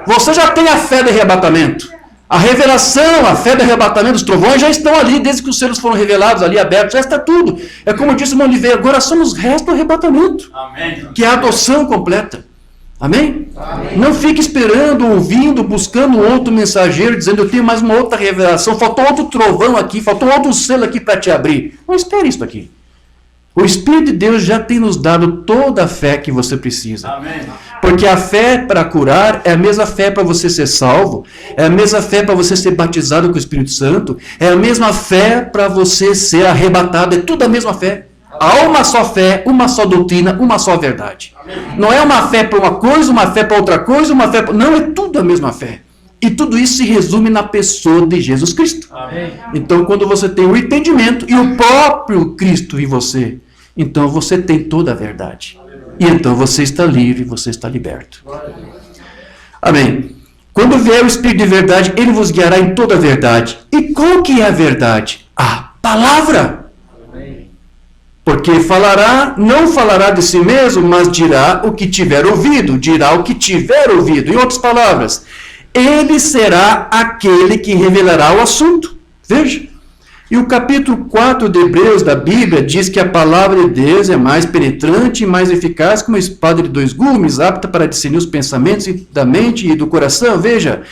Você já tem a fé do arrebatamento. A revelação, a fé do arrebatamento dos trovões já estão ali, desde que os selos foram revelados ali, abertos, já está tudo. É como disse o irmão Oliveira, agora só nos resta o arrebatamento, que é a adoção completa. Amém? Amém? Não fique esperando, ouvindo, buscando um outro mensageiro, dizendo, eu tenho mais uma outra revelação, faltou outro trovão aqui, faltou outro selo aqui para te abrir. Não espere isso aqui. O Espírito de Deus já tem nos dado toda a fé que você precisa. Amém. Porque a fé para curar é a mesma fé para você ser salvo, é a mesma fé para você ser batizado com o Espírito Santo, é a mesma fé para você ser arrebatado, é tudo a mesma fé. Há uma só fé, uma só doutrina, uma só verdade. Amém. Não é uma fé para uma coisa, uma fé para outra coisa, uma fé para... Não, é tudo a mesma fé. E tudo isso se resume na pessoa de Jesus Cristo. Amém. Então, quando você tem o entendimento e o próprio Cristo em você, então você tem toda a verdade. E então você está livre, você está liberto. Amém. Quando vier o Espírito de verdade, ele vos guiará em toda a verdade. E qual que é a verdade? A palavra. Porque falará, não falará de si mesmo, mas dirá o que tiver ouvido. Dirá o que tiver ouvido. Em outras palavras, ele será aquele que revelará o assunto. Veja. E o capítulo 4 de Hebreus da Bíblia diz que a palavra de Deus é mais penetrante e mais eficaz que uma espada de 2 gumes, apta para discernir os pensamentos da mente e do coração. Veja,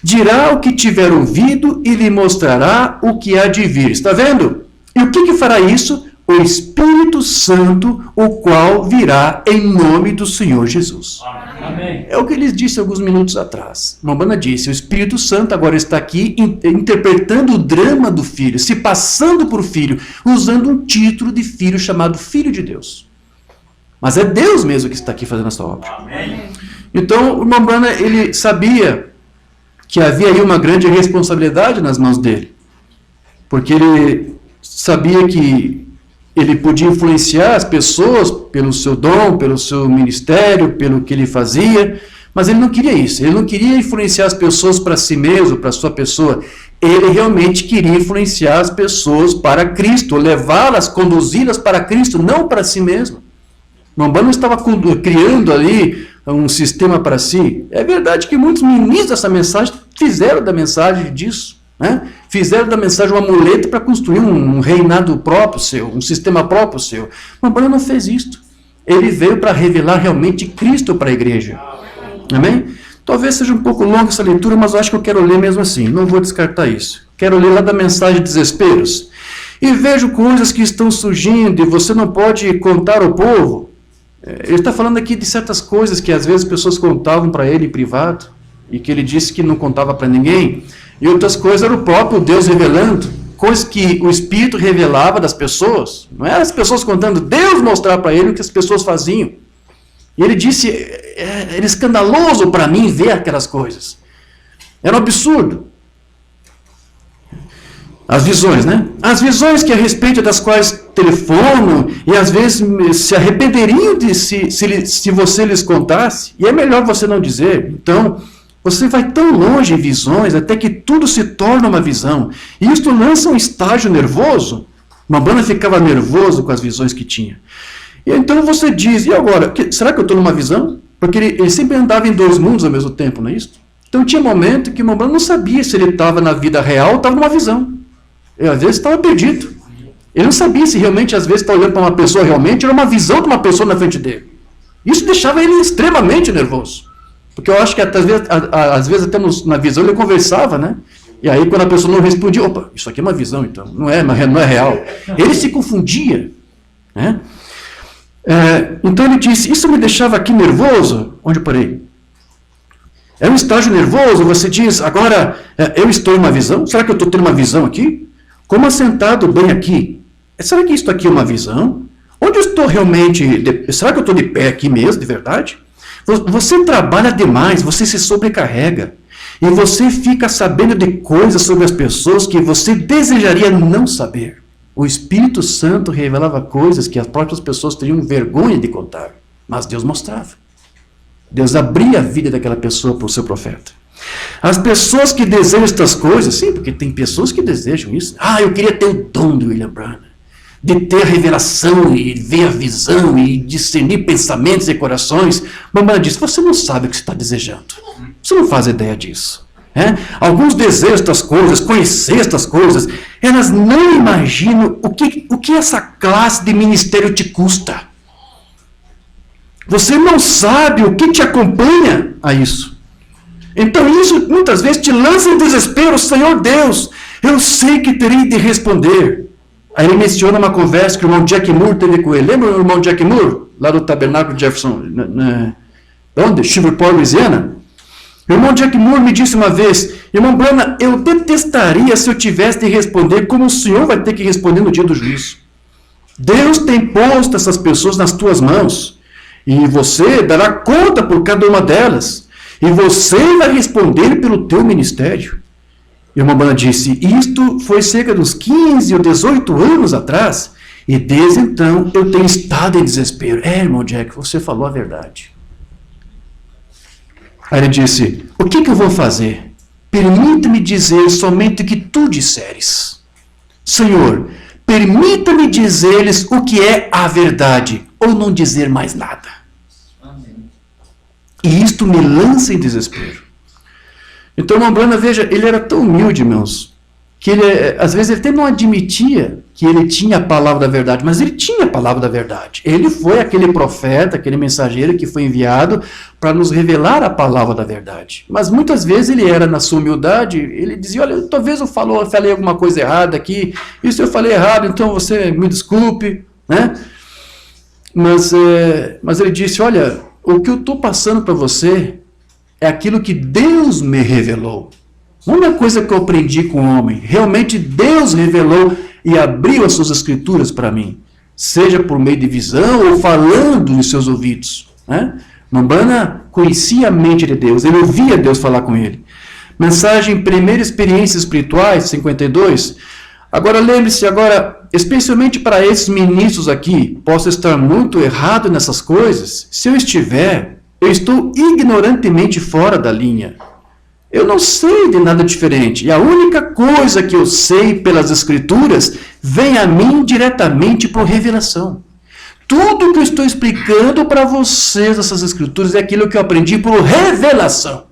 dirá o que tiver ouvido e lhe mostrará o que há de vir. Está vendo? E o que fará isso? O Espírito Santo, o qual virá em nome do Senhor Jesus. Amém. É o que ele disse alguns minutos atrás. Mambana disse, o Espírito Santo agora está aqui interpretando o drama do Filho, se passando por Filho, usando um título de Filho chamado Filho de Deus. Mas é Deus mesmo que está aqui fazendo essa obra. Amém. Então, o Mambana, ele sabia que havia aí uma grande responsabilidade nas mãos dele. Porque ele sabia que ele podia influenciar as pessoas pelo seu dom, pelo seu ministério, pelo que ele fazia, mas ele não queria isso. Ele não queria influenciar as pessoas para si mesmo, para a sua pessoa. Ele realmente queria influenciar as pessoas para Cristo, levá-las, conduzi-las para Cristo, não para si mesmo. Mambana estava criando ali um sistema para si. É verdade que muitos ministros dessa mensagem fizeram da mensagem disso. Né? Fizeram da mensagem uma muleta para construir um reinado próprio seu, um sistema próprio seu. Mambana não fez isto. Ele veio para revelar realmente Cristo para a igreja. Amém? Talvez seja um pouco longa essa leitura, mas eu acho que eu quero ler mesmo assim. Não vou descartar isso. Quero ler lá da mensagem Desesperos. E vejo coisas que estão surgindo e você não pode contar ao povo. Ele está falando aqui de certas coisas que às vezes as pessoas contavam para ele em privado e que ele disse que não contava para ninguém. E outras coisas era o próprio Deus revelando, coisas que o Espírito revelava das pessoas. Não eram as pessoas contando, Deus mostrar para ele o que as pessoas faziam. E ele disse, era escandaloso para mim ver aquelas coisas. Era um absurdo. As visões, né? As visões que a respeito das quais telefonam e às vezes se arrependeriam se você lhes contasse. E é melhor você não dizer. Então, você vai tão longe em visões até que tudo se torna uma visão. E isto lança um estágio nervoso. Mambana ficava nervoso com as visões que tinha. E então você diz, e agora? Será que eu estou numa visão? Porque ele sempre andava em 2 mundos ao mesmo tempo, não é isso? Então tinha momento que Mambana não sabia se ele estava na vida real ou estava numa visão. Ele às vezes estava perdido. Ele não sabia se realmente, às vezes, estava olhando para uma pessoa realmente, era uma visão de uma pessoa na frente dele. Isso deixava ele extremamente nervoso. Porque eu acho que às vezes até na visão ele conversava, né? E aí quando a pessoa não respondia, opa, isso aqui é uma visão então, não é real. Ele se confundia. Né? Então ele disse, isso me deixava aqui nervoso. Onde eu parei? É um estágio nervoso, você diz, agora eu estou em uma visão? Será que eu estou tendo uma visão aqui? Como assentado bem aqui? Será que isso aqui é uma visão? Onde eu estou realmente? Será que eu estou de pé aqui mesmo, de verdade? Você trabalha demais, você se sobrecarrega. E você fica sabendo de coisas sobre as pessoas que você desejaria não saber. O Espírito Santo revelava coisas que as próprias pessoas teriam vergonha de contar. Mas Deus mostrava. Deus abria a vida daquela pessoa para o seu profeta. As pessoas que desejam estas coisas, sim, porque tem pessoas que desejam isso. Eu queria ter o dom de William Branham. De ter a revelação e ver a visão e discernir pensamentos e corações. Mamãe disse, você não sabe o que você está desejando. Você não faz ideia disso. Alguns desejam estas coisas, conhecer estas coisas, elas não imaginam o que essa classe de ministério te custa. Você não sabe o que te acompanha a isso. Então isso muitas vezes te lança em desespero. Senhor Deus, eu sei que terei de responder. Aí ele menciona uma conversa que o irmão Jack Moore teve com ele. Lembra o irmão Jack Moore? Lá do Tabernáculo de Jefferson, onde? Shreveport, Louisiana. O irmão Jack Moore me disse uma vez: irmão Branham, eu detestaria se eu tivesse de responder como o senhor vai ter que responder no dia do juízo. Deus tem posto essas pessoas nas tuas mãos. E você dará conta por cada uma delas. E você vai responder pelo teu ministério. E o irmão Branham disse: isto foi cerca de uns 15 ou 18 anos atrás. E desde então eu tenho estado em desespero. Irmão Jack, você falou a verdade. Aí ele disse: o que eu vou fazer? Permita-me dizer somente o que tu disseres. Senhor, permita-me dizer-lhes o que é a verdade, ou não dizer mais nada. Amém. E isto me lança em desespero. Então, o irmão Branham, veja, ele era tão humilde, irmãos, que às vezes ele até não admitia que ele tinha a palavra da verdade, mas ele tinha a palavra da verdade. Ele foi aquele profeta, aquele mensageiro que foi enviado para nos revelar a palavra da verdade. Mas muitas vezes ele era, na sua humildade, ele dizia: olha, talvez eu falei alguma coisa errada aqui, e se eu falei errado, então você me desculpe, né? Mas ele disse: olha, o que eu estou passando para você é aquilo que Deus me revelou. Não é coisa que eu aprendi com o homem. Realmente Deus revelou e abriu as suas escrituras para mim. Seja por meio de visão ou falando nos seus ouvidos. Branham conhecia a mente de Deus. Ele ouvia Deus falar com ele. Mensagem Primeira Experiências Espirituais, 52. Agora lembre-se, especialmente para esses ministros aqui, posso estar muito errado nessas coisas. Se eu estiver, eu estou ignorantemente fora da linha. Eu não sei de nada diferente. E a única coisa que eu sei pelas Escrituras vem a mim diretamente por revelação. Tudo que eu estou explicando para vocês, essas Escrituras, é aquilo que eu aprendi por revelação.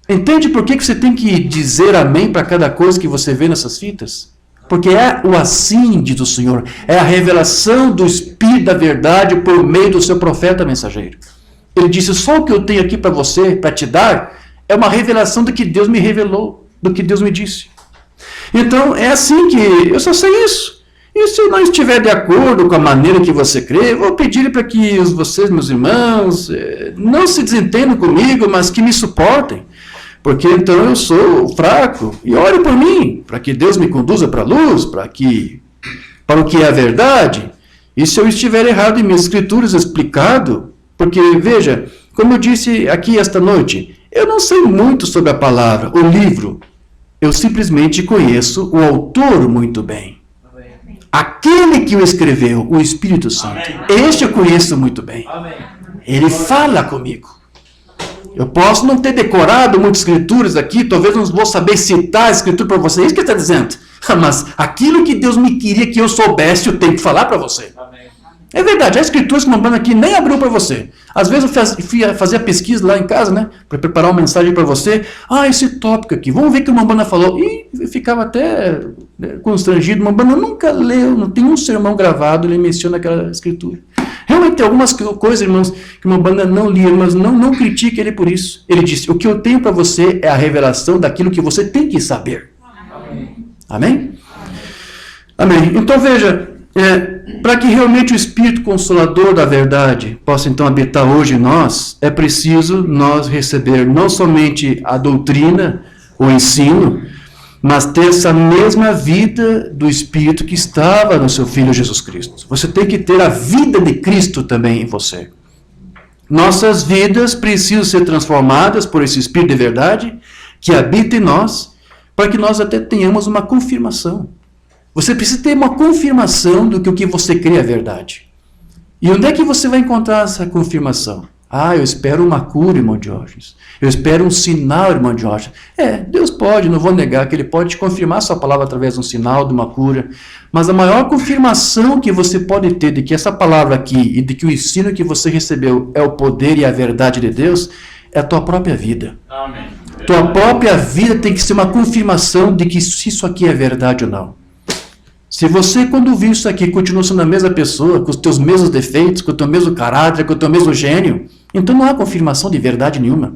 Entende por que você tem que dizer amém para cada coisa que você vê nessas fitas? Porque é o assim, diz o Senhor. É a revelação do Espírito da verdade por meio do seu profeta mensageiro. Ele disse: só o que eu tenho aqui para você, para te dar, é uma revelação do que Deus me revelou, do que Deus me disse. Então, é assim que eu só sei isso. E se eu não estiver de acordo com a maneira que você crê, eu vou pedir para que vocês, meus irmãos, não se desentendam comigo, mas que me suportem. Porque então eu sou fraco. E ore por mim, para que Deus me conduza para a luz, para o que é a verdade. E se eu estiver errado em minhas escrituras explicado, porque, veja, como eu disse aqui esta noite, eu não sei muito sobre a palavra, o livro. Eu simplesmente conheço o autor muito bem. Amém. Aquele que o escreveu, o Espírito Santo. Amém. Este eu conheço muito bem. Amém. Ele fala comigo. Eu posso não ter decorado muitas escrituras aqui, talvez não vou saber citar a escritura para você. É isso que ele está dizendo. Mas aquilo que Deus me queria que eu soubesse, eu tenho que falar para você. Amém. É verdade, há escrituras que o irmão aqui nem abriu para você. Às vezes eu fazia pesquisa lá em casa, né, para preparar uma mensagem para você. Esse tópico aqui, vamos ver o que o irmão falou. E eu ficava até constrangido. O irmão nunca leu, não tem um sermão gravado, ele menciona aquela escritura. Realmente tem algumas coisas, irmãos, que o irmão não lia, mas não critique ele por isso. Ele disse: o que eu tenho para você é a revelação daquilo que você tem que saber. Amém? Amém? Amém. Então veja, para que realmente o Espírito Consolador da verdade possa então habitar hoje em nós, é preciso nós receber não somente a doutrina, o ensino, mas ter essa mesma vida do Espírito que estava no seu Filho Jesus Cristo. Você tem que ter a vida de Cristo também em você. Nossas vidas precisam ser transformadas por esse Espírito de verdade que habita em nós, para que nós até tenhamos uma confirmação. Você precisa ter uma confirmação do que o que você crê é verdade. E onde é que você vai encontrar essa confirmação? Eu espero uma cura, irmão Diógenes. Eu espero um sinal, irmão Diógenes. Deus pode, não vou negar que Ele pode te confirmar a sua palavra através de um sinal, de uma cura. Mas a maior confirmação que você pode ter de que essa palavra aqui e de que o ensino que você recebeu é o poder e a verdade de Deus, é a tua própria vida.
Amém.
Tua própria vida tem que ser uma confirmação de que se isso aqui é verdade ou não. Se você, quando viu isso aqui, continua sendo a mesma pessoa, com os teus mesmos defeitos, com o teu mesmo caráter, com o teu mesmo gênio, então não há confirmação de verdade nenhuma.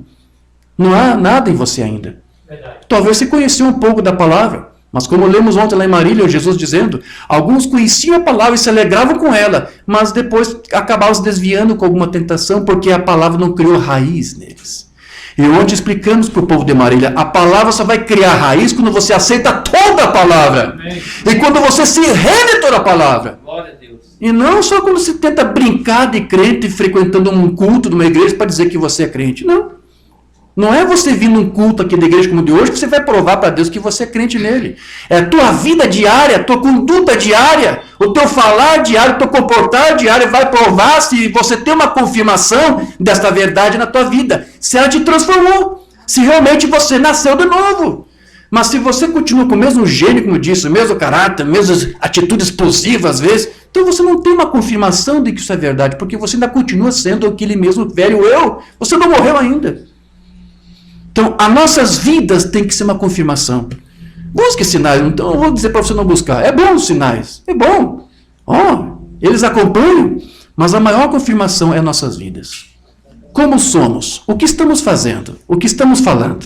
Não há nada em você ainda.
Verdade.
Talvez você conheceu um pouco da palavra, mas como lemos ontem lá em Marília, Jesus dizendo, alguns conheciam a palavra e se alegravam com ela, mas depois acabavam se desviando com alguma tentação, porque a palavra não criou raiz neles. E ontem explicamos para o povo de Marília, a palavra só vai criar raiz quando você aceita toda a palavra.
Amém.
E quando você se rende a toda a palavra.
Glória a Deus.
E não só quando você tenta brincar de crente frequentando um culto de uma igreja para dizer que você é crente. Não. Não é você vir num culto aqui da igreja como o de hoje que você vai provar para Deus que você é crente nele. É a tua vida diária, a tua conduta diária, o teu falar diário, o teu comportar diário vai provar se você tem uma confirmação desta verdade na tua vida. Se ela te transformou. Se realmente você nasceu de novo. Mas se você continua com o mesmo gênio, como eu disse, o mesmo caráter, a mesma atitude explosiva às vezes, então você não tem uma confirmação de que isso é verdade, porque você ainda continua sendo aquele mesmo velho eu. Você não morreu ainda. Então, as nossas vidas têm que ser uma confirmação. Busque sinais. Então, eu vou dizer para você não buscar. É bom os sinais. É bom. Eles acompanham. Mas a maior confirmação é nossas vidas. Como somos? O que estamos fazendo? O que estamos falando?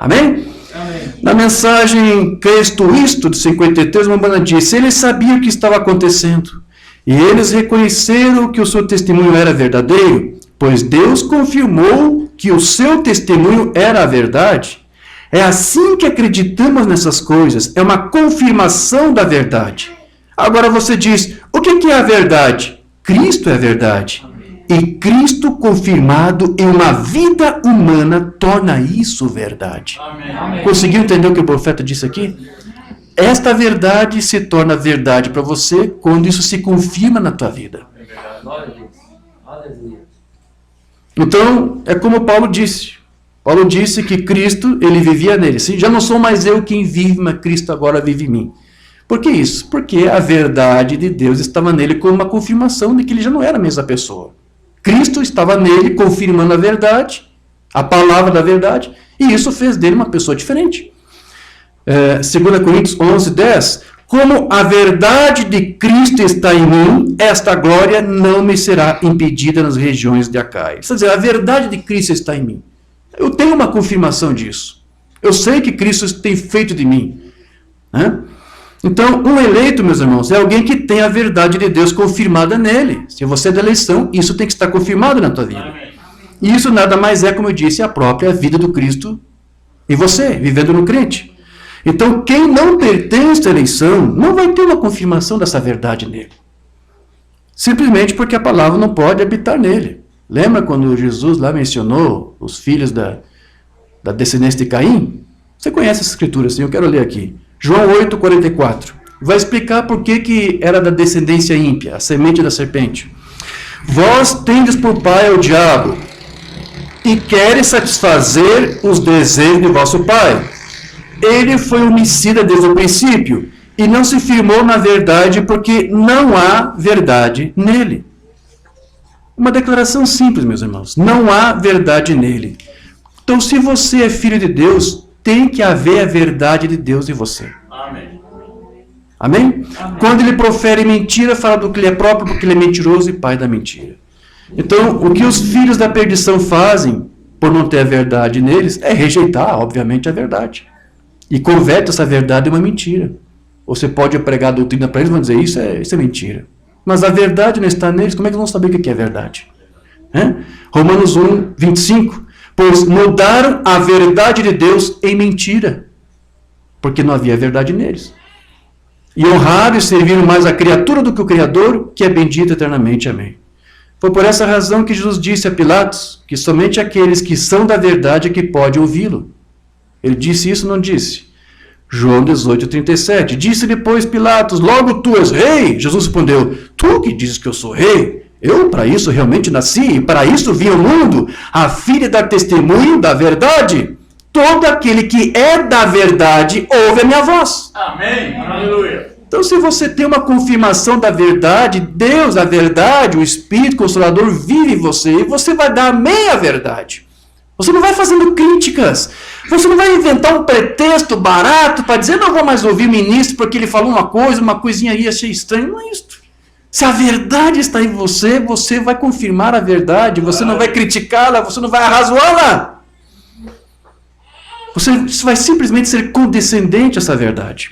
Amém?
Amém.
Na mensagem Cristo Isto, de 53, uma banda disse, eles sabiam o que estava acontecendo. E eles reconheceram que o seu testemunho era verdadeiro, pois Deus confirmou que o seu testemunho era a verdade. É assim que acreditamos nessas coisas. É uma confirmação da verdade. Agora você diz, o que é a verdade? Cristo é a verdade. E Cristo confirmado em uma vida humana torna isso verdade.
Amém.
Conseguiu entender o que o profeta disse aqui? Esta verdade se torna verdade para você quando isso se confirma na tua vida.
É verdade. Glória a Deus. Aleluia.
Então, é como Paulo disse. Paulo disse que Cristo, ele vivia nele. Já não sou mais eu quem vive, mas Cristo agora vive em mim. Por que isso? Porque a verdade de Deus estava nele como uma confirmação de que ele já não era a mesma pessoa. Cristo estava nele confirmando a verdade, a palavra da verdade, e isso fez dele uma pessoa diferente. 2 Coríntios 11:10, como a verdade de Cristo está em mim, esta glória não me será impedida nas regiões de Acaia. Quer dizer, a verdade de Cristo está em mim. Eu tenho uma confirmação disso. Eu sei que Cristo tem feito de mim. Né? Então, um eleito, meus irmãos, é alguém que tem a verdade de Deus confirmada nele. Se você é da eleição, isso tem que estar confirmado na tua vida.
Amém.
E isso nada mais é, como eu disse, a própria vida do Cristo em você, vivendo no crente. Então, quem não pertence à eleição não vai ter uma confirmação dessa verdade nele. Simplesmente porque a palavra não pode habitar nele. Lembra quando Jesus lá mencionou os filhos da descendência de Caim? Você conhece essa escritura, assim, eu quero ler aqui. João 8:44. Vai explicar por que era da descendência ímpia, a semente da serpente. Vós tendes por pai o diabo, e queres satisfazer os desejos de vosso pai. Ele foi homicida desde o princípio, e não se firmou na verdade, porque não há verdade nele. Uma declaração simples, meus irmãos. Não há verdade nele. Então, se você é filho de Deus, tem que haver a verdade de Deus em você.
Amém.
Amém?
Amém.
Quando ele profere mentira, fala do que ele é próprio, porque ele é mentiroso e pai da mentira. Então, o que os filhos da perdição fazem, por não ter a verdade neles, é rejeitar, obviamente, a verdade. E converte essa verdade em uma mentira. Você pode pregar a doutrina para eles e vão dizer, isso é mentira. Mas a verdade não está neles, como é que eles vão saber o que é verdade? Romanos 1:25. Pois mudaram a verdade de Deus em mentira, porque não havia verdade neles. E honraram e serviram mais a criatura do que o Criador, que é bendito eternamente. Amém. Foi por essa razão que Jesus disse a Pilatos que somente aqueles que são da verdade é que podem ouvi-lo. Ele disse isso, não disse? João 18:37. Disse depois Pilatos, logo tu és rei? Jesus respondeu, tu que dizes que eu sou rei? Eu para isso realmente nasci, e para isso vim ao mundo, a fim de dar testemunho da verdade. Todo aquele que é da verdade ouve a minha voz.
Amém. Aleluia.
Então, se você tem uma confirmação da verdade, Deus, a verdade, o Espírito Consolador vive em você, e você vai dar amém à verdade. Você não vai fazendo críticas. Você não vai inventar um pretexto barato para dizer, não vou mais ouvir o ministro porque ele falou uma coisa, uma coisinha aí, achei estranho. Não é isso. Se a verdade está em você, você vai confirmar a verdade, você não vai criticá-la, você não vai arrazoá-la. Você vai simplesmente ser condescendente a essa verdade.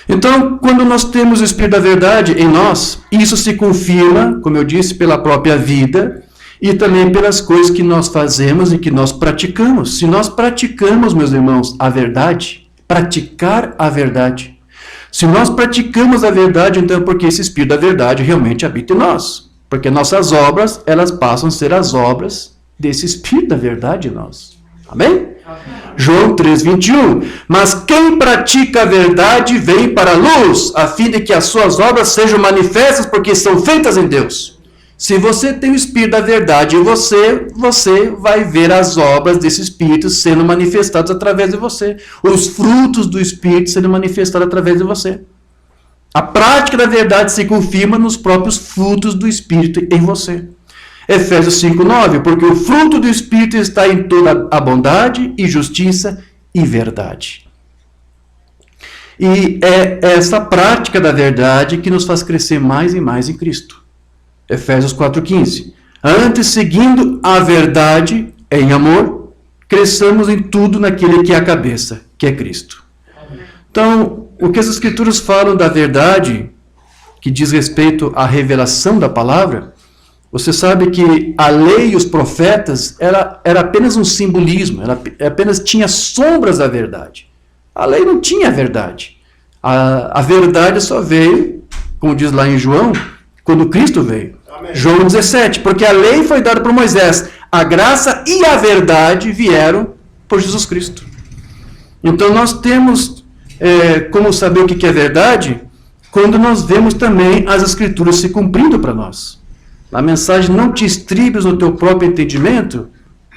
Então, quando nós temos o Espírito da verdade em nós, isso se confirma, como eu disse, pela própria vida e também pelas coisas que nós fazemos e que nós praticamos. Se nós praticamos, meus irmãos, a verdade, praticar a verdade. Se nós praticamos a verdade, então é porque esse Espírito da verdade realmente habita em nós. Porque nossas obras, elas passam a ser as obras desse Espírito da verdade em nós. Amém? João 3:21. Mas quem pratica a verdade vem para a luz, a fim de que as suas obras sejam manifestas, porque são feitas em Deus. Se você tem o Espírito da verdade em você, você vai ver as obras desse Espírito sendo manifestadas através de você. Os frutos do Espírito sendo manifestados através de você. A prática da verdade se confirma nos próprios frutos do Espírito em você. Efésios 5:9, porque o fruto do Espírito está em toda a bondade e justiça e verdade. E é essa prática da verdade que nos faz crescer mais e mais em Cristo. Efésios 4:15. Antes, seguindo a verdade em amor, cresçamos em tudo naquele que é a cabeça, que é Cristo. Então, o que as Escrituras falam da verdade, que diz respeito à revelação da palavra, você sabe que a lei e os profetas era apenas um simbolismo, ela apenas tinha sombras da verdade. A lei não tinha a verdade. A verdade só veio, como diz lá em João, quando Cristo veio. Amém. João 17, porque a lei foi dada por Moisés, a graça e a verdade vieram por Jesus Cristo. Então nós temos como saber o que é verdade, quando nós vemos também as Escrituras se cumprindo para nós. A mensagem não te estribes no teu próprio entendimento,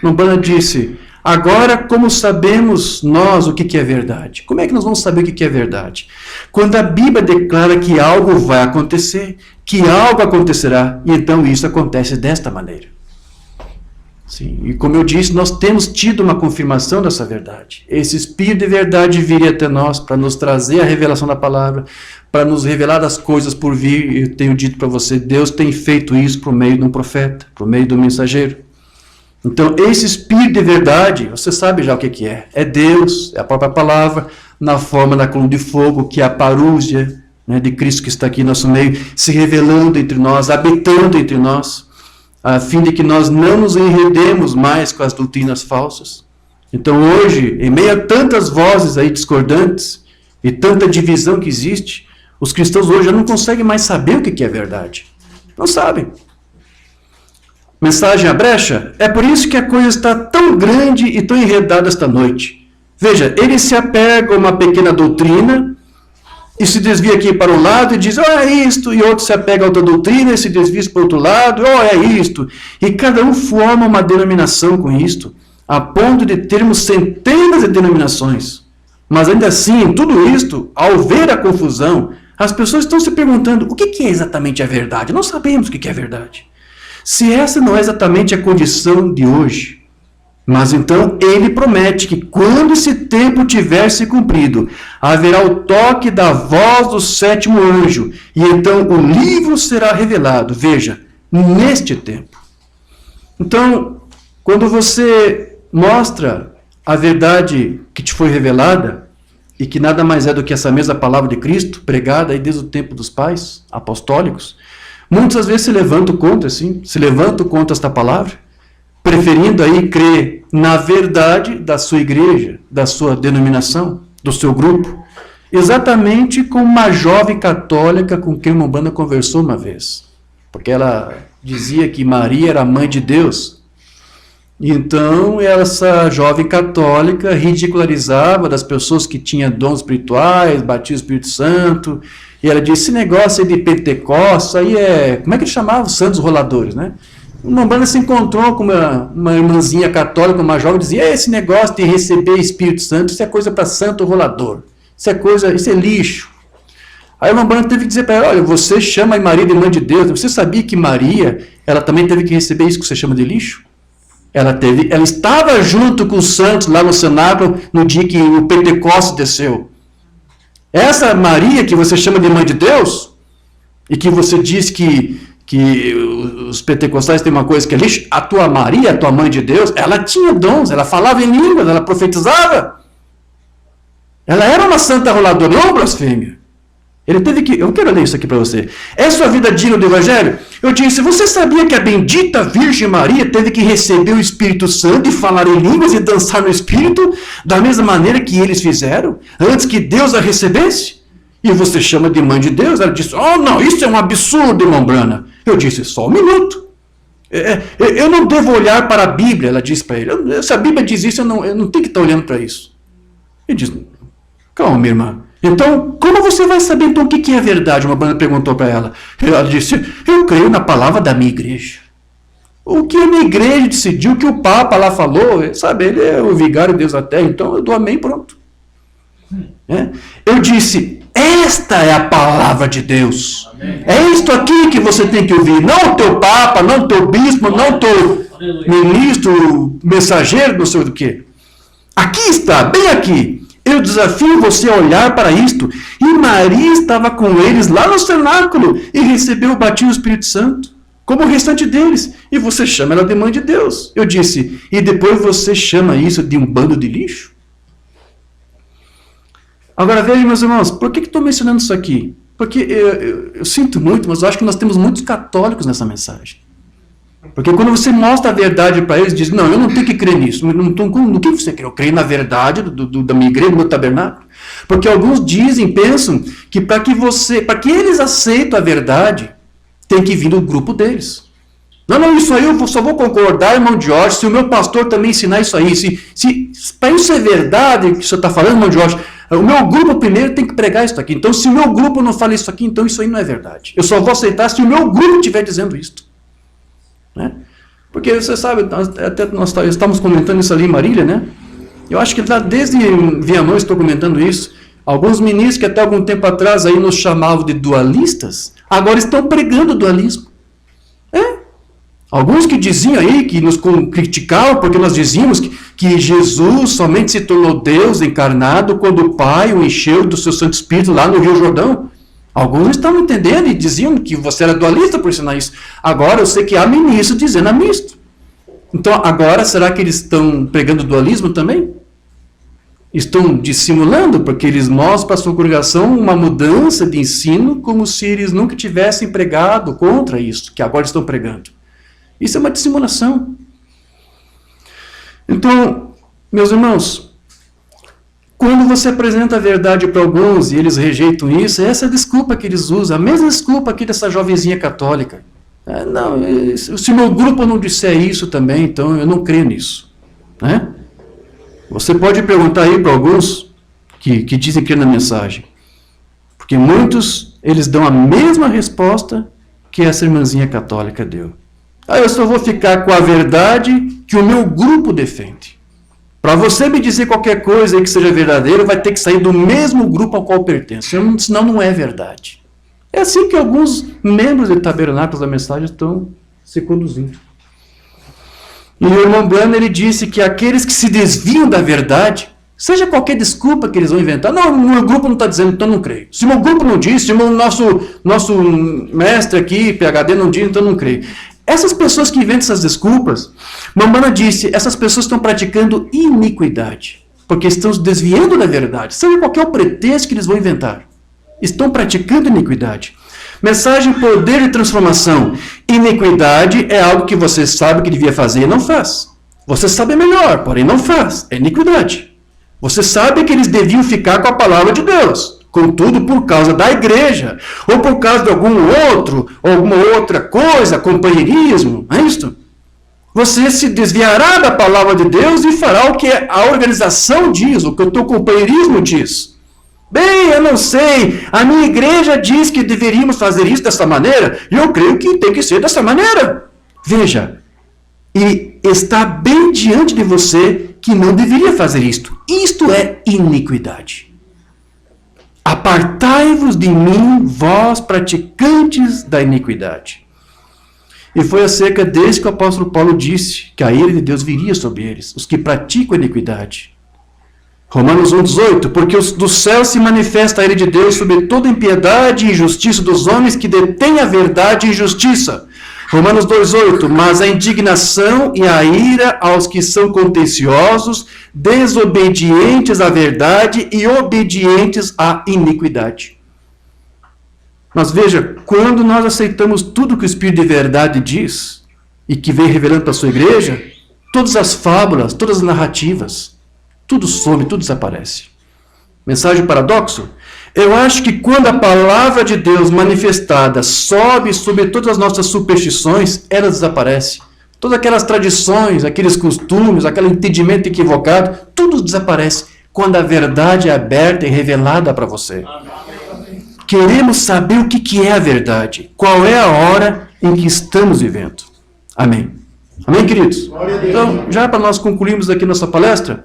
Umbanda disse, agora como sabemos nós o que é verdade? Como é que nós vamos saber o que é verdade? Quando a Bíblia declara que algo vai acontecer, que algo acontecerá, e então isso acontece desta maneira. Sim, e como eu disse, nós temos tido uma confirmação dessa verdade. Esse Espírito de verdade viria até nós para nos trazer a revelação da palavra, para nos revelar das coisas por vir. Eu tenho dito para você, Deus tem feito isso por meio de um profeta, por meio de um mensageiro. Então, esse Espírito de verdade, você sabe já o que é. É Deus, é a própria palavra, na forma da coluna de fogo, que é a parúzia, né, de Cristo que está aqui em nosso meio, se revelando entre nós, habitando entre nós, a fim de que nós não nos enredemos mais com as doutrinas falsas. Então hoje, em meio a tantas vozes aí discordantes e tanta divisão que existe, os cristãos hoje já não conseguem mais saber o que é verdade. Não sabem. Mensagem à brecha? É por isso que a coisa está tão grande e tão enredada esta noite. Veja, ele se apega a uma pequena doutrina e se desvia aqui para um lado e diz, é isto, e outro se apega a outra doutrina e se desvia para o outro lado, é isto. E cada um forma uma denominação com isto, a ponto de termos centenas de denominações. Mas ainda assim, em tudo isto, ao ver a confusão, as pessoas estão se perguntando, o que é exatamente a verdade? Não sabemos o que é a verdade. Se essa não é exatamente a condição de hoje, mas então ele promete que quando esse tempo tiver se cumprido, haverá o toque da voz do sétimo anjo, e então o livro será revelado, veja, neste tempo. Então, quando você mostra a verdade que te foi revelada, e que nada mais é do que essa mesma palavra de Cristo, pregada aí desde o tempo dos pais apostólicos, muitas vezes se levantam contra, assim, se levantam contra esta palavra, preferindo aí crer na verdade da sua igreja, da sua denominação, do seu grupo, exatamente como uma jovem católica com quem uma Umbanda conversou uma vez, porque ela dizia que Maria era a mãe de Deus. Então essa jovem católica ridicularizava das pessoas que tinham dons espirituais, batiam o Espírito Santo, e ela disse, esse negócio aí de Pentecostes, aí como é que eles chamavam? Santos roladores, né? Uma Umbanda se encontrou com uma irmãzinha católica, uma jovem, dizia, esse negócio de receber Espírito Santo, isso é coisa para santo rolador, isso é lixo. Aí uma Umbanda teve que dizer para ela, olha, você chama a Maria de mãe de Deus, você sabia que Maria, ela também teve que receber isso que você chama de lixo? Ela estava junto com os santos lá no cenáculo no dia que o Pentecostes desceu. Essa Maria que você chama de mãe de Deus, e que você diz que os pentecostais têm uma coisa que é lixo, a tua Maria, a tua mãe de Deus, ela tinha dons, ela falava em línguas, ela profetizava. Ela era uma santa roladora, não blasfêmia. Eu quero ler isso aqui para você. É sua vida digna do Evangelho? Eu disse, você sabia que a bendita Virgem Maria teve que receber o Espírito Santo e falar em línguas e dançar no Espírito, da mesma maneira que eles fizeram, antes que Deus a recebesse? E você chama de mãe de Deus? Ela disse, oh não, isso é um absurdo, irmão Branham. Eu disse, só um minuto. Eu não devo olhar para a Bíblia, ela disse para ele. Se a Bíblia diz isso, eu não tenho que estar olhando para isso. Ele disse, calma, minha irmã. Então, como você vai saber então o que é a verdade? Uma banda perguntou para ela. Ela disse, eu creio na palavra da minha igreja. O que a minha igreja decidiu, o que o Papa lá falou, sabe, ele é o vigário de Deus da terra, então eu dou amém, pronto. Eu disse, esta é a palavra de Deus. Amém. É isto aqui que você tem que ouvir, não o teu Papa, não o teu bispo, não o teu ministro, mensageiro, não sei o quê. Aqui está, bem aqui. Eu desafio você a olhar para isto. E Maria estava com eles lá no cenáculo e recebeu o batismo do Espírito Santo, como o restante deles. E você chama ela de mãe de Deus. Eu disse, e depois você chama isso de um bando de lixo? Agora vejam, meus irmãos, por que estou mencionando isso aqui? Porque eu sinto muito, mas eu acho que nós temos muitos católicos nessa mensagem. Porque quando você mostra a verdade para eles, diz, não, eu não tenho que crer nisso. No que você crê? Eu creio na verdade da minha igreja, do meu tabernáculo. Porque alguns pensam que para que eles aceitem a verdade, tem que vir do grupo deles. Não, isso aí eu só vou concordar, irmão Jorge, se o meu pastor também ensinar isso aí. Para isso é verdade o que o senhor está falando, irmão Jorge, o meu grupo primeiro tem que pregar isso aqui. Então, se o meu grupo não fala isso aqui, então isso aí não é verdade. Eu só vou aceitar se o meu grupo estiver dizendo isso. Né? Porque você sabe, até nós estamos comentando isso ali em Marília, né? Eu acho que desde Viamão estou comentando isso. Alguns ministros que até algum tempo atrás aí nos chamavam de dualistas, agora estão pregando dualismo. Alguns que diziam aí, que nos criticavam, porque nós dizíamos que Jesus somente se tornou Deus encarnado quando o Pai o encheu do seu Santo Espírito lá no Rio Jordão. Alguns não estavam entendendo e diziam que você era dualista por ensinar isso. Agora eu sei que há ministros dizendo misto. Então agora será que eles estão pregando dualismo também? Estão dissimulando porque eles mostram para a sua congregação uma mudança de ensino como se eles nunca tivessem pregado contra isso, que agora estão pregando. Isso é uma dissimulação. Então, meus irmãos, quando você apresenta a verdade para alguns e eles rejeitam isso, essa é a desculpa que eles usam, a mesma desculpa aqui dessa jovenzinha católica. Não, se o meu grupo não disser isso também, então eu não creio nisso. Né? Você pode perguntar aí para alguns que dizem crer na mensagem. Porque muitos, eles dão a mesma resposta que essa irmãzinha católica deu. Eu só vou ficar com a verdade que o meu grupo defende. Para você me dizer qualquer coisa aí que seja verdadeira, vai ter que sair do mesmo grupo ao qual pertence. Senão não é verdade. É assim que alguns membros de tabernáculos da mensagem estão se conduzindo. E o irmão Branham, ele disse que aqueles que se desviam da verdade, seja qualquer desculpa que eles vão inventar, não, o meu grupo não está dizendo, então não creio. Se o meu grupo não diz, se o nosso mestre aqui, PhD, não diz, então não creio. Essas pessoas que inventam essas desculpas, Mamana disse, essas pessoas estão praticando iniquidade, porque estão se desviando da verdade. Seja qualquer pretexto que eles vão inventar, estão praticando iniquidade. Mensagem, poder e transformação. Iniquidade é algo que você sabe que devia fazer e não faz. Você sabe melhor, porém não faz. É iniquidade. Você sabe que eles deviam ficar com a palavra de Deus. Contudo, por causa da igreja, ou por causa de alguma outra coisa, companheirismo, não é isso? Você se desviará da palavra de Deus e fará o que a organização diz, o que o teu companheirismo diz. Bem, eu não sei, a minha igreja diz que deveríamos fazer isso dessa maneira, e eu creio que tem que ser dessa maneira. Veja, e está bem diante de você que não deveria fazer isto. Isto é iniquidade. Apartai-vos de mim, vós praticantes da iniquidade. E foi acerca desse que o apóstolo Paulo disse que a ira de Deus viria sobre eles, os que praticam a iniquidade. Romanos 1,18, porque do céu se manifesta a ira de Deus sobre toda impiedade e injustiça dos homens que detêm a verdade e injustiça. Romanos 2,8, mas a indignação e a ira aos que são contenciosos, desobedientes à verdade e obedientes à iniquidade. Mas veja, quando nós aceitamos tudo que o Espírito de verdade diz, e que vem revelando para a sua igreja, todas as fábulas, todas as narrativas, tudo some, tudo desaparece. Mensagem paradoxo? Eu acho que quando a palavra de Deus manifestada sobe sobre todas as nossas superstições, ela desaparece. Todas aquelas tradições, aqueles costumes, aquele entendimento equivocado, tudo desaparece quando a verdade é aberta e revelada para você. Queremos saber o que é a verdade, qual é a hora em que estamos vivendo. Amém. Amém, queridos? Então, já para nós concluirmos aqui nossa palestra,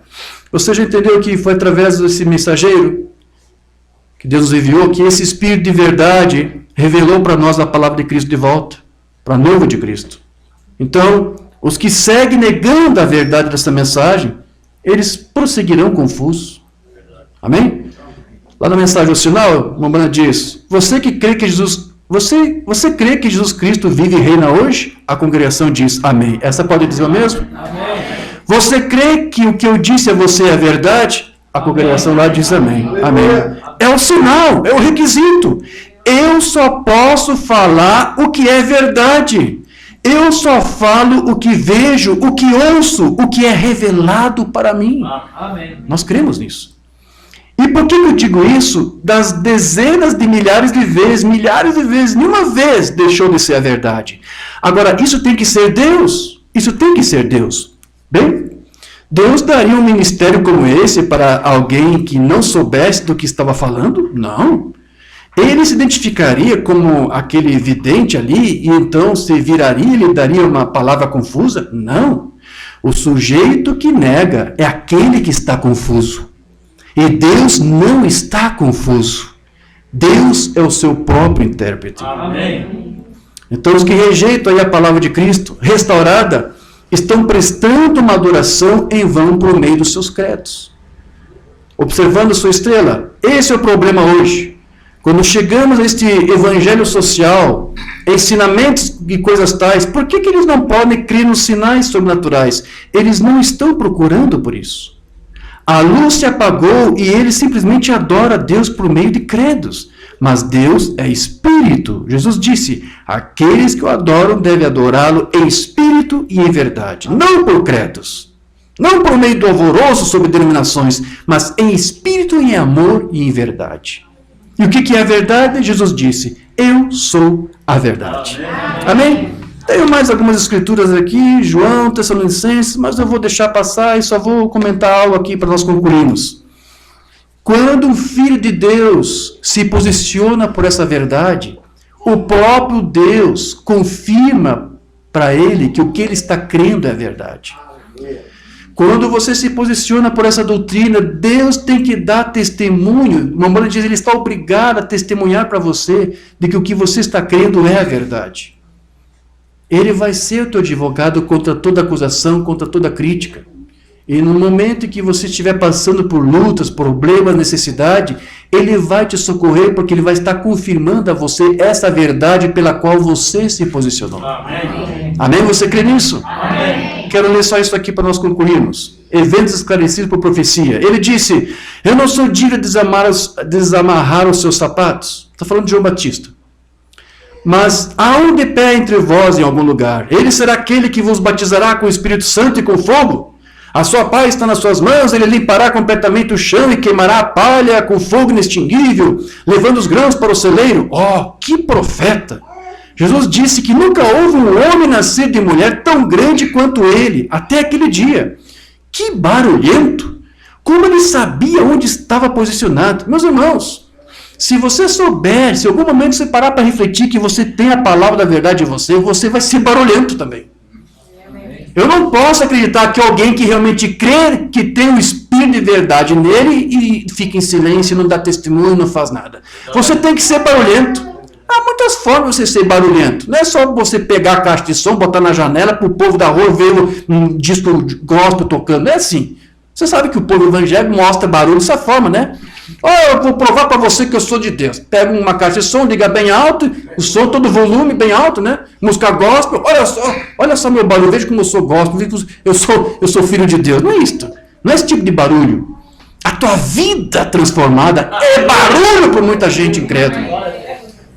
você já entendeu que foi através desse mensageiro que Deus nos enviou, que esse Espírito de verdade revelou para nós a palavra de Cristo de volta, para a noiva de Cristo. Então, os que seguem negando a verdade dessa mensagem, eles prosseguirão confusos. Amém? Lá na mensagem ao final, o Mamana diz, você crê que Jesus Cristo vive e reina hoje? A congregação diz amém. Essa pode dizer o mesmo?
Amém.
Você crê que o que eu disse a você é verdade? A congregação lá diz amém. Amém. É o sinal, é o requisito. Eu só posso falar o que é verdade. Eu só falo o que vejo, o que ouço, o que é revelado para mim.
Amém.
Nós cremos nisso. E por que eu digo isso? Das dezenas de milhares de vezes, nenhuma vez deixou de ser a verdade. Agora, isso tem que ser Deus. Isso tem que ser Deus. Bem, Deus daria um ministério como esse para alguém que não soubesse do que estava falando? Não. Ele se identificaria como aquele vidente ali e então se viraria e lhe daria uma palavra confusa? Não. O sujeito que nega é aquele que está confuso. E Deus não está confuso. Deus é o seu próprio intérprete.
Amém.
Então os que rejeitam aí a palavra de Cristo restaurada estão prestando uma adoração em vão por meio dos seus credos. Observando sua estrela, esse é o problema hoje. Quando chegamos a este evangelho social, ensinamentos e coisas tais, por que eles não podem crer nos sinais sobrenaturais? Eles não estão procurando por isso. A luz se apagou e ele simplesmente adora a Deus por meio de credos. Mas Deus é espírito. Jesus disse, aqueles que o adoram devem adorá-lo em espírito e em verdade. Não por credos. Não por meio do alvoroço sobre denominações, mas em espírito, em amor e em verdade. E o que é a verdade? Jesus disse, eu sou a verdade. Amém? Tenho mais algumas escrituras aqui, João, Tessalonicenses, mas eu vou deixar passar e só vou comentar algo aqui para nós concluirmos. Quando um filho de Deus se posiciona por essa verdade, o próprio Deus confirma para ele que o que ele está crendo é verdade. Quando você se posiciona por essa doutrina, Deus tem que dar testemunho. O Mamãe diz, ele está obrigado a testemunhar para você de que o que você está crendo é a verdade. Ele vai ser o teu advogado contra toda acusação, contra toda crítica. E no momento em que você estiver passando por lutas, problemas, necessidade, ele vai te socorrer porque ele vai estar confirmando a você essa verdade pela qual você se posicionou.
Amém.
Amém? Você crê nisso?
Amém.
Quero ler só isso aqui para nós concluirmos. Eventos esclarecidos por profecia. Ele disse, eu não sou digno de desamarrar os seus sapatos. Está falando de João Batista. Mas há um de pé entre vós em algum lugar. Ele será aquele que vos batizará com o Espírito Santo e com fogo. A sua paz está nas suas mãos, ele limpará completamente o chão e queimará a palha com fogo inextinguível, levando os grãos para o celeiro. Oh, que profeta! Jesus disse que nunca houve um homem nascido de mulher tão grande quanto ele, até aquele dia. Que barulhento! Como ele sabia onde estava posicionado? Meus irmãos, se você souber, se em algum momento você parar para refletir que você tem a palavra da verdade em você, você vai ser barulhento também. Eu não posso acreditar que alguém que realmente crê que tem o Espírito de verdade nele e fica em silêncio, não dá testemunho, não faz nada. Você tem que ser barulhento. Há outras formas de você ser barulhento. Não é só você pegar a caixa de som, botar na janela para o povo da rua ver um disco gospel tocando. Não é assim. Você sabe que o povo evangélico mostra barulho dessa forma, né? Eu vou provar para você que eu sou de Deus. Pega uma caixa de som, liga bem alto, o som, todo volume bem alto, né? Música gospel. Olha só meu barulho, veja como eu sou gospel, veja como eu sou filho de Deus. Não é isto. Não é esse tipo de barulho. A tua vida transformada é barulho por muita gente incrédula.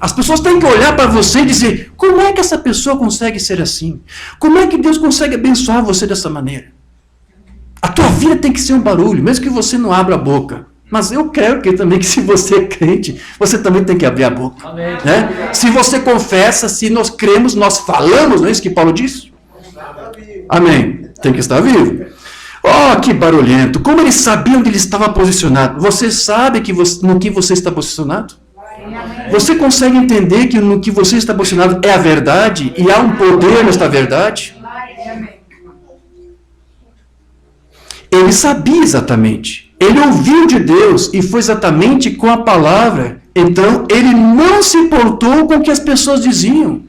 As pessoas têm que olhar para você e dizer, como é que essa pessoa consegue ser assim? Como é que Deus consegue abençoar você dessa maneira? A tua vida tem que ser um barulho, mesmo que você não abra a boca. Mas eu quero que também que se você é crente, você também tem que abrir a boca. Né? Se você confessa, se nós cremos, nós falamos, não é isso que Paulo disse? Amém. Tem que estar vivo. Oh, que barulhento. Como ele sabia onde ele estava posicionado. Você sabe no que você está posicionado? Você consegue entender que no que você está posicionado é a verdade e há um poder nesta verdade? Ele sabia exatamente. Ele ouviu de Deus e foi exatamente com a palavra. Então, ele não se importou com o que as pessoas diziam.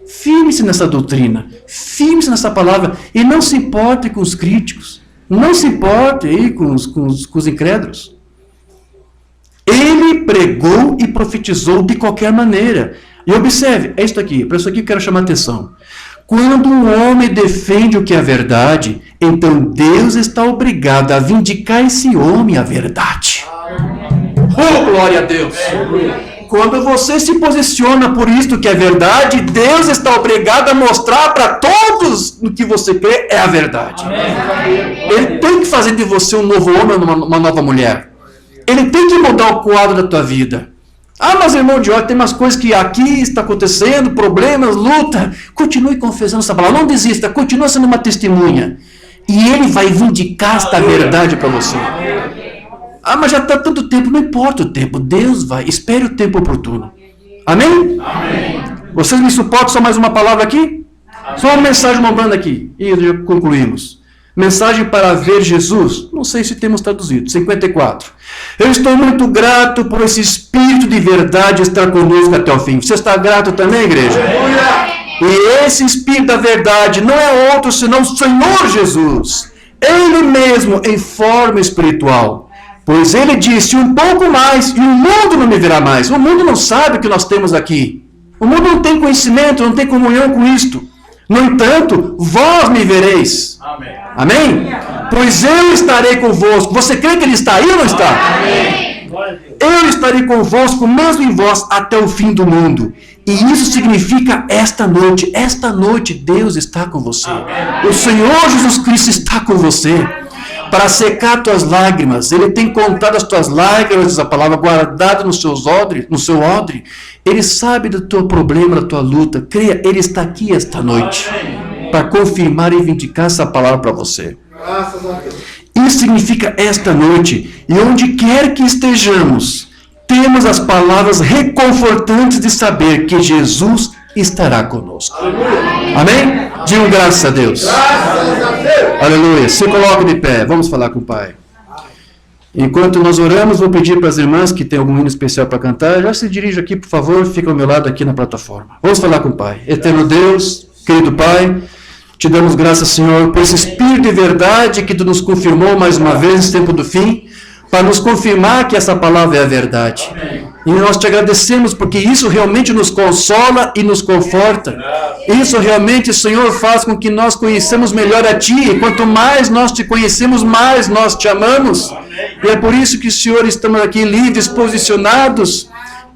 Firme-se nessa doutrina. Firme-se nessa palavra. E não se importe com os críticos. Não se importe aí com os incrédulos. Ele pregou e profetizou de qualquer maneira. E observe, é isso aqui. Para isso aqui eu quero chamar a atenção. Quando um homem defende o que é verdade, então Deus está obrigado a vindicar esse homem a verdade. Oh, glória a Deus! Quando você se posiciona por isto que é verdade, Deus está obrigado a mostrar para todos no que você crê é a verdade. Ele tem que fazer de você um novo homem ou uma nova mulher. Ele tem que mudar o quadro da tua vida. Ah, mas irmão de ódio, tem umas coisas que aqui está acontecendo, problemas, luta. Continue confessando essa palavra, não desista, continua sendo uma testemunha. E ele vai vindicar esta verdade para você. Ah, mas já está tanto tempo, não importa o tempo, Deus vai, espere o tempo oportuno. Amém? Amém. Vocês me suportam só mais uma palavra aqui? Amém. Só uma mensagem mandando aqui, e já concluímos. Mensagem para ver Jesus, não sei se temos traduzido, 54. Eu estou muito grato por esse Espírito de verdade estar conosco até o fim. Você está grato também, igreja? E esse Espírito da verdade não é outro senão o Senhor Jesus. Ele mesmo em forma espiritual. Pois ele disse, um pouco mais e o mundo não me verá mais. O mundo não sabe o que nós temos aqui. O mundo não tem conhecimento, não tem comunhão com isto. No entanto, vós me vereis. Amém. Amém? Pois eu estarei convosco. Você crê que ele está aí ou não está? Amém. Eu estarei convosco, mesmo em vós, até o fim do mundo. E isso significa esta noite. Esta noite Deus está com você. Amém. O Senhor Jesus Cristo está com você. Para secar tuas lágrimas. Ele tem contado as tuas lágrimas, diz a palavra, guardada no seu odre. Ele sabe do teu problema, da tua luta. Creia, ele está aqui esta noite. Para confirmar e vindicar essa palavra para você. Isso significa esta noite. E onde quer que estejamos, temos as palavras reconfortantes de saber que Jesus estará conosco. Amém? Digam graças a Deus. Aleluia. Se coloque de pé. Vamos falar com o Pai. Enquanto nós oramos, vou pedir para as irmãs que tem algum hino especial para cantar, já se dirija aqui, por favor, fica ao meu lado aqui na plataforma. Vamos falar com o Pai. Eterno Deus, querido Pai, te damos graças, Senhor, por esse Espírito de verdade que tu nos confirmou mais uma vez nesse tempo do fim, para nos confirmar que essa palavra é a verdade. Amém. E nós te agradecemos porque isso realmente nos consola e nos conforta. Isso realmente, Senhor, faz com que nós conheçamos melhor a Ti. E quanto mais nós te conhecemos, mais nós te amamos. E é por isso que, Senhor, estamos aqui livres, posicionados.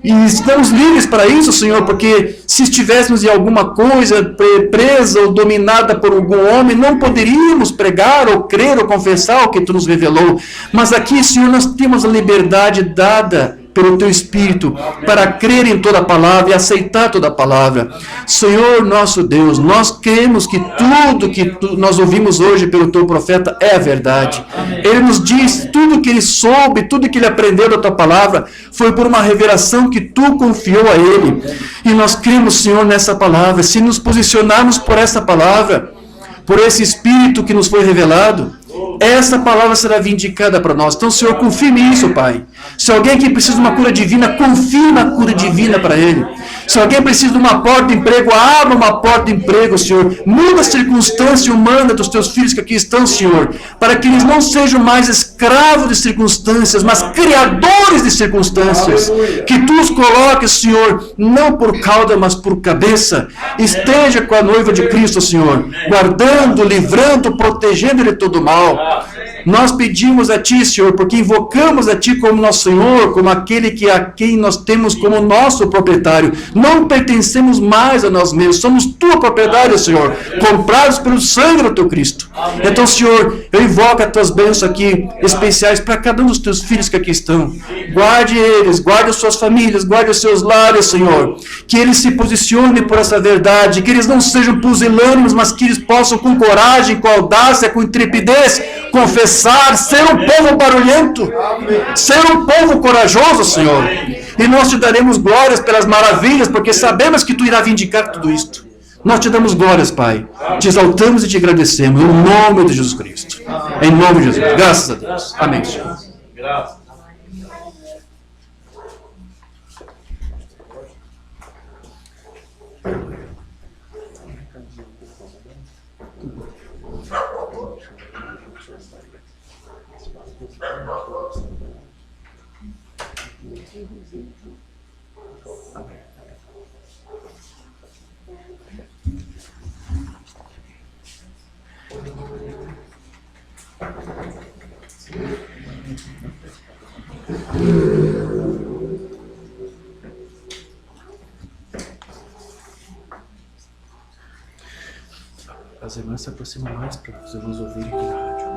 E estamos livres para isso, Senhor, porque se estivéssemos em alguma coisa presa ou dominada por algum homem, não poderíamos pregar ou crer ou confessar o que Tu nos revelou. Mas aqui, Senhor, nós temos a liberdade dada pelo Teu Espírito, para crer em toda a palavra e aceitar toda a palavra. Senhor nosso Deus, nós cremos que tudo que nós ouvimos hoje pelo Teu profeta é a verdade. Ele nos diz tudo que ele soube, tudo que ele aprendeu da Tua palavra, foi por uma revelação que Tu confiou a ele. E nós cremos, Senhor, nessa palavra. Se nos posicionarmos por essa palavra, por esse Espírito que nos foi revelado, essa palavra será vindicada para nós. Então, Senhor, confirme isso, Pai. Se alguém aqui precisa de uma cura divina, confirma a cura divina para ele. Se alguém precisa de uma porta de emprego, abra uma porta de emprego, Senhor. Muda a circunstância humana dos teus filhos que aqui estão, Senhor, para que eles não sejam mais escravos de circunstâncias, mas criadores de circunstâncias. Que tu os coloques, Senhor, não por cauda, mas por cabeça. Esteja com a noiva de Cristo, Senhor, guardando, livrando, protegendo de todo mal. Nós pedimos a Ti, Senhor, porque invocamos a Ti como nosso Senhor, como aquele que a quem nós temos como nosso proprietário. Não pertencemos mais a nós mesmos, somos Tua propriedade, Senhor, comprados pelo sangue do Teu Cristo. Então, Senhor, eu invoco as Tuas bênçãos aqui, especiais para cada um dos Teus filhos que aqui estão. Guarde eles, guarde as suas famílias, guarde os seus lares, Senhor. Que eles se posicionem por essa verdade, que eles não sejam pusilânimes, mas que eles possam com coragem, com audácia, com intrepidez, confessar, ser um povo barulhento, ser um povo corajoso, Senhor. E nós te daremos glórias pelas maravilhas, porque sabemos que tu irá vindicar tudo isto. Nós te damos glórias, Pai. Te exaltamos e te agradecemos, em nome de Jesus Cristo. Em nome de Jesus. Graças a Deus. Amém, Senhor.
Graças.
As irmãs se aproximam mais para os irmãos ouvirem aqui na rádio.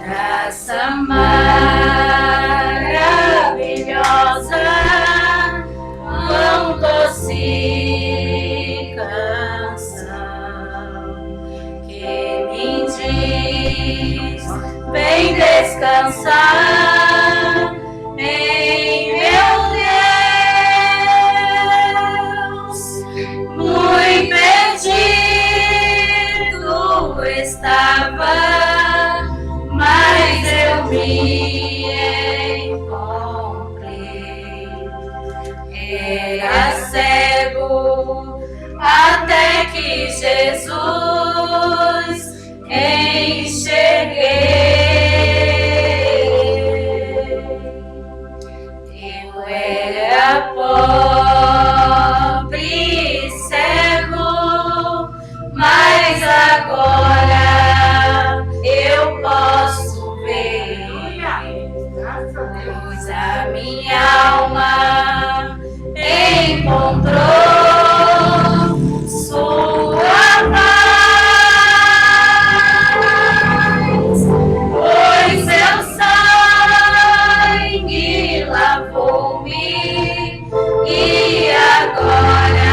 Graça maravilhosa, quão doce canção que me diz, vem descansar em meu Deus. Muito perdido estava, mas eu me encontrei. Era cego até que Jesus enxerguei. Eu era pobre e cego, mas agora eu posso ver, pois a minha alma encontrou sua paz, pois seu sangue lavou-me e agora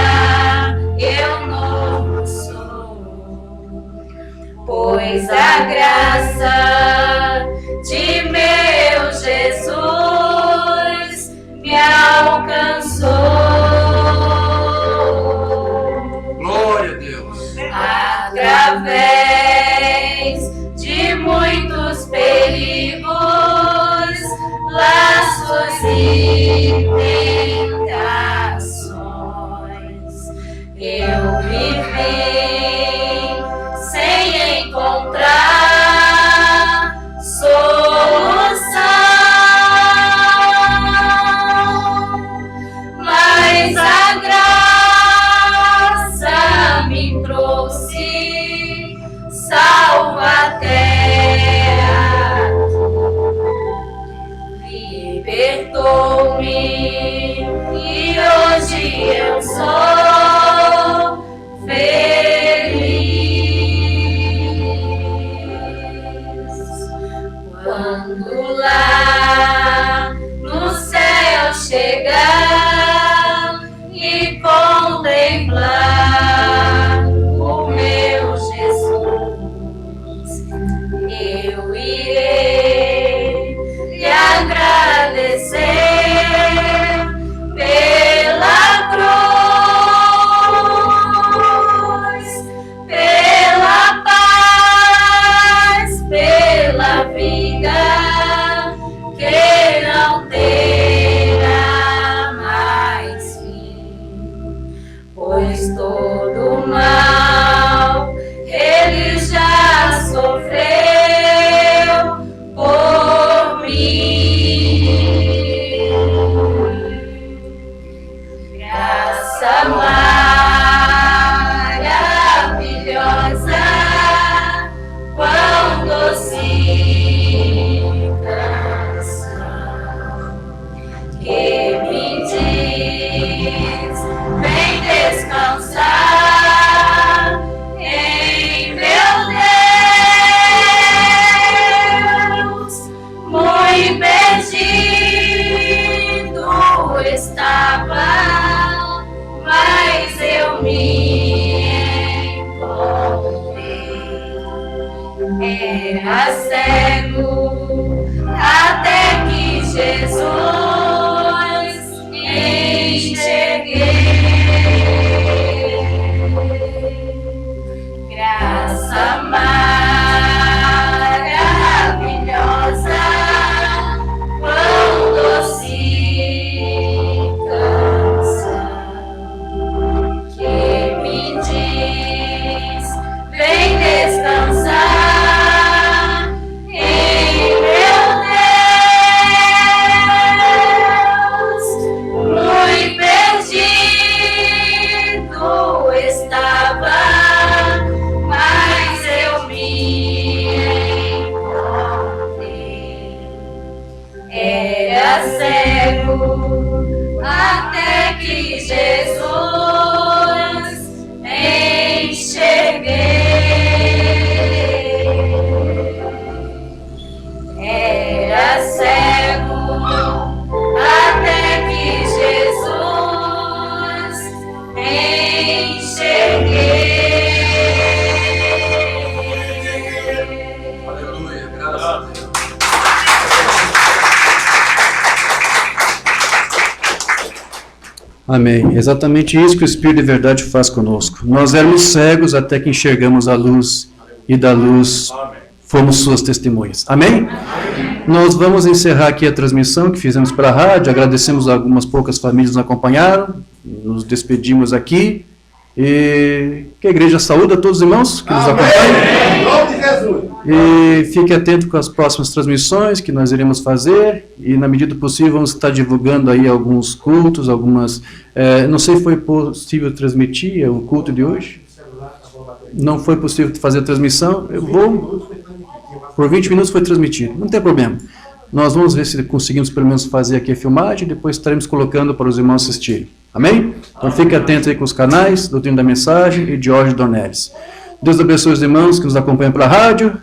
eu não sou. Pois a graça de meu Jesus me alcançou.
Glória a Deus.
Através de muitos perigos, laços e tentações, eu vivi sem encontrar solução, mas a graça me trouxe salva até aqui, libertou-me e hoje eu sou feliz. Quando lá no céu chegar, Era cego até que Jesus enxerguei. Graça maravilhosa, quão doce canção que me diz: vem descansar em meu Deus. Muito perdido estava, mas eu me encontrei. Era cego até que Jesus enxerguei. Era cego até que Jesus enxerguei.
Aleluia, graças a Deus. Amém. Exatamente isso que o Espírito de verdade faz conosco. Nós éramos cegos até que enxergamos a luz e da luz fomos suas testemunhas. Amém? Nós vamos encerrar aqui a transmissão que fizemos para a rádio. Agradecemos a algumas poucas famílias que nos acompanharam. Nos despedimos aqui. E que a igreja saúde a todos os irmãos que nos acompanham.
Em nome de Jesus.
E fique atento com as próximas transmissões que nós iremos fazer. E na medida do possível vamos estar divulgando aí alguns cultos, algumas... não sei se foi possível transmitir o culto de hoje. Não foi possível fazer a transmissão. Eu vou... Por 20 minutos foi transmitido. Não tem problema. Nós vamos ver se conseguimos pelo menos fazer aqui a filmagem e depois estaremos colocando para os irmãos assistirem. Amém? Então fique atento aí com os canais, Doutrina da Mensagem e Jorge Dornelles. Deus abençoe os irmãos que nos acompanham pela rádio.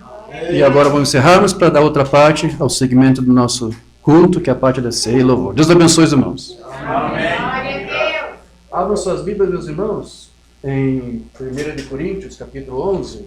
E agora vamos encerrarmos para dar outra parte ao segmento do nosso culto, que é a parte da ceia e louvor. Deus abençoe os irmãos.
Amém.
Abram suas Bíblias, meus irmãos, em 1 Coríntios, capítulo 11.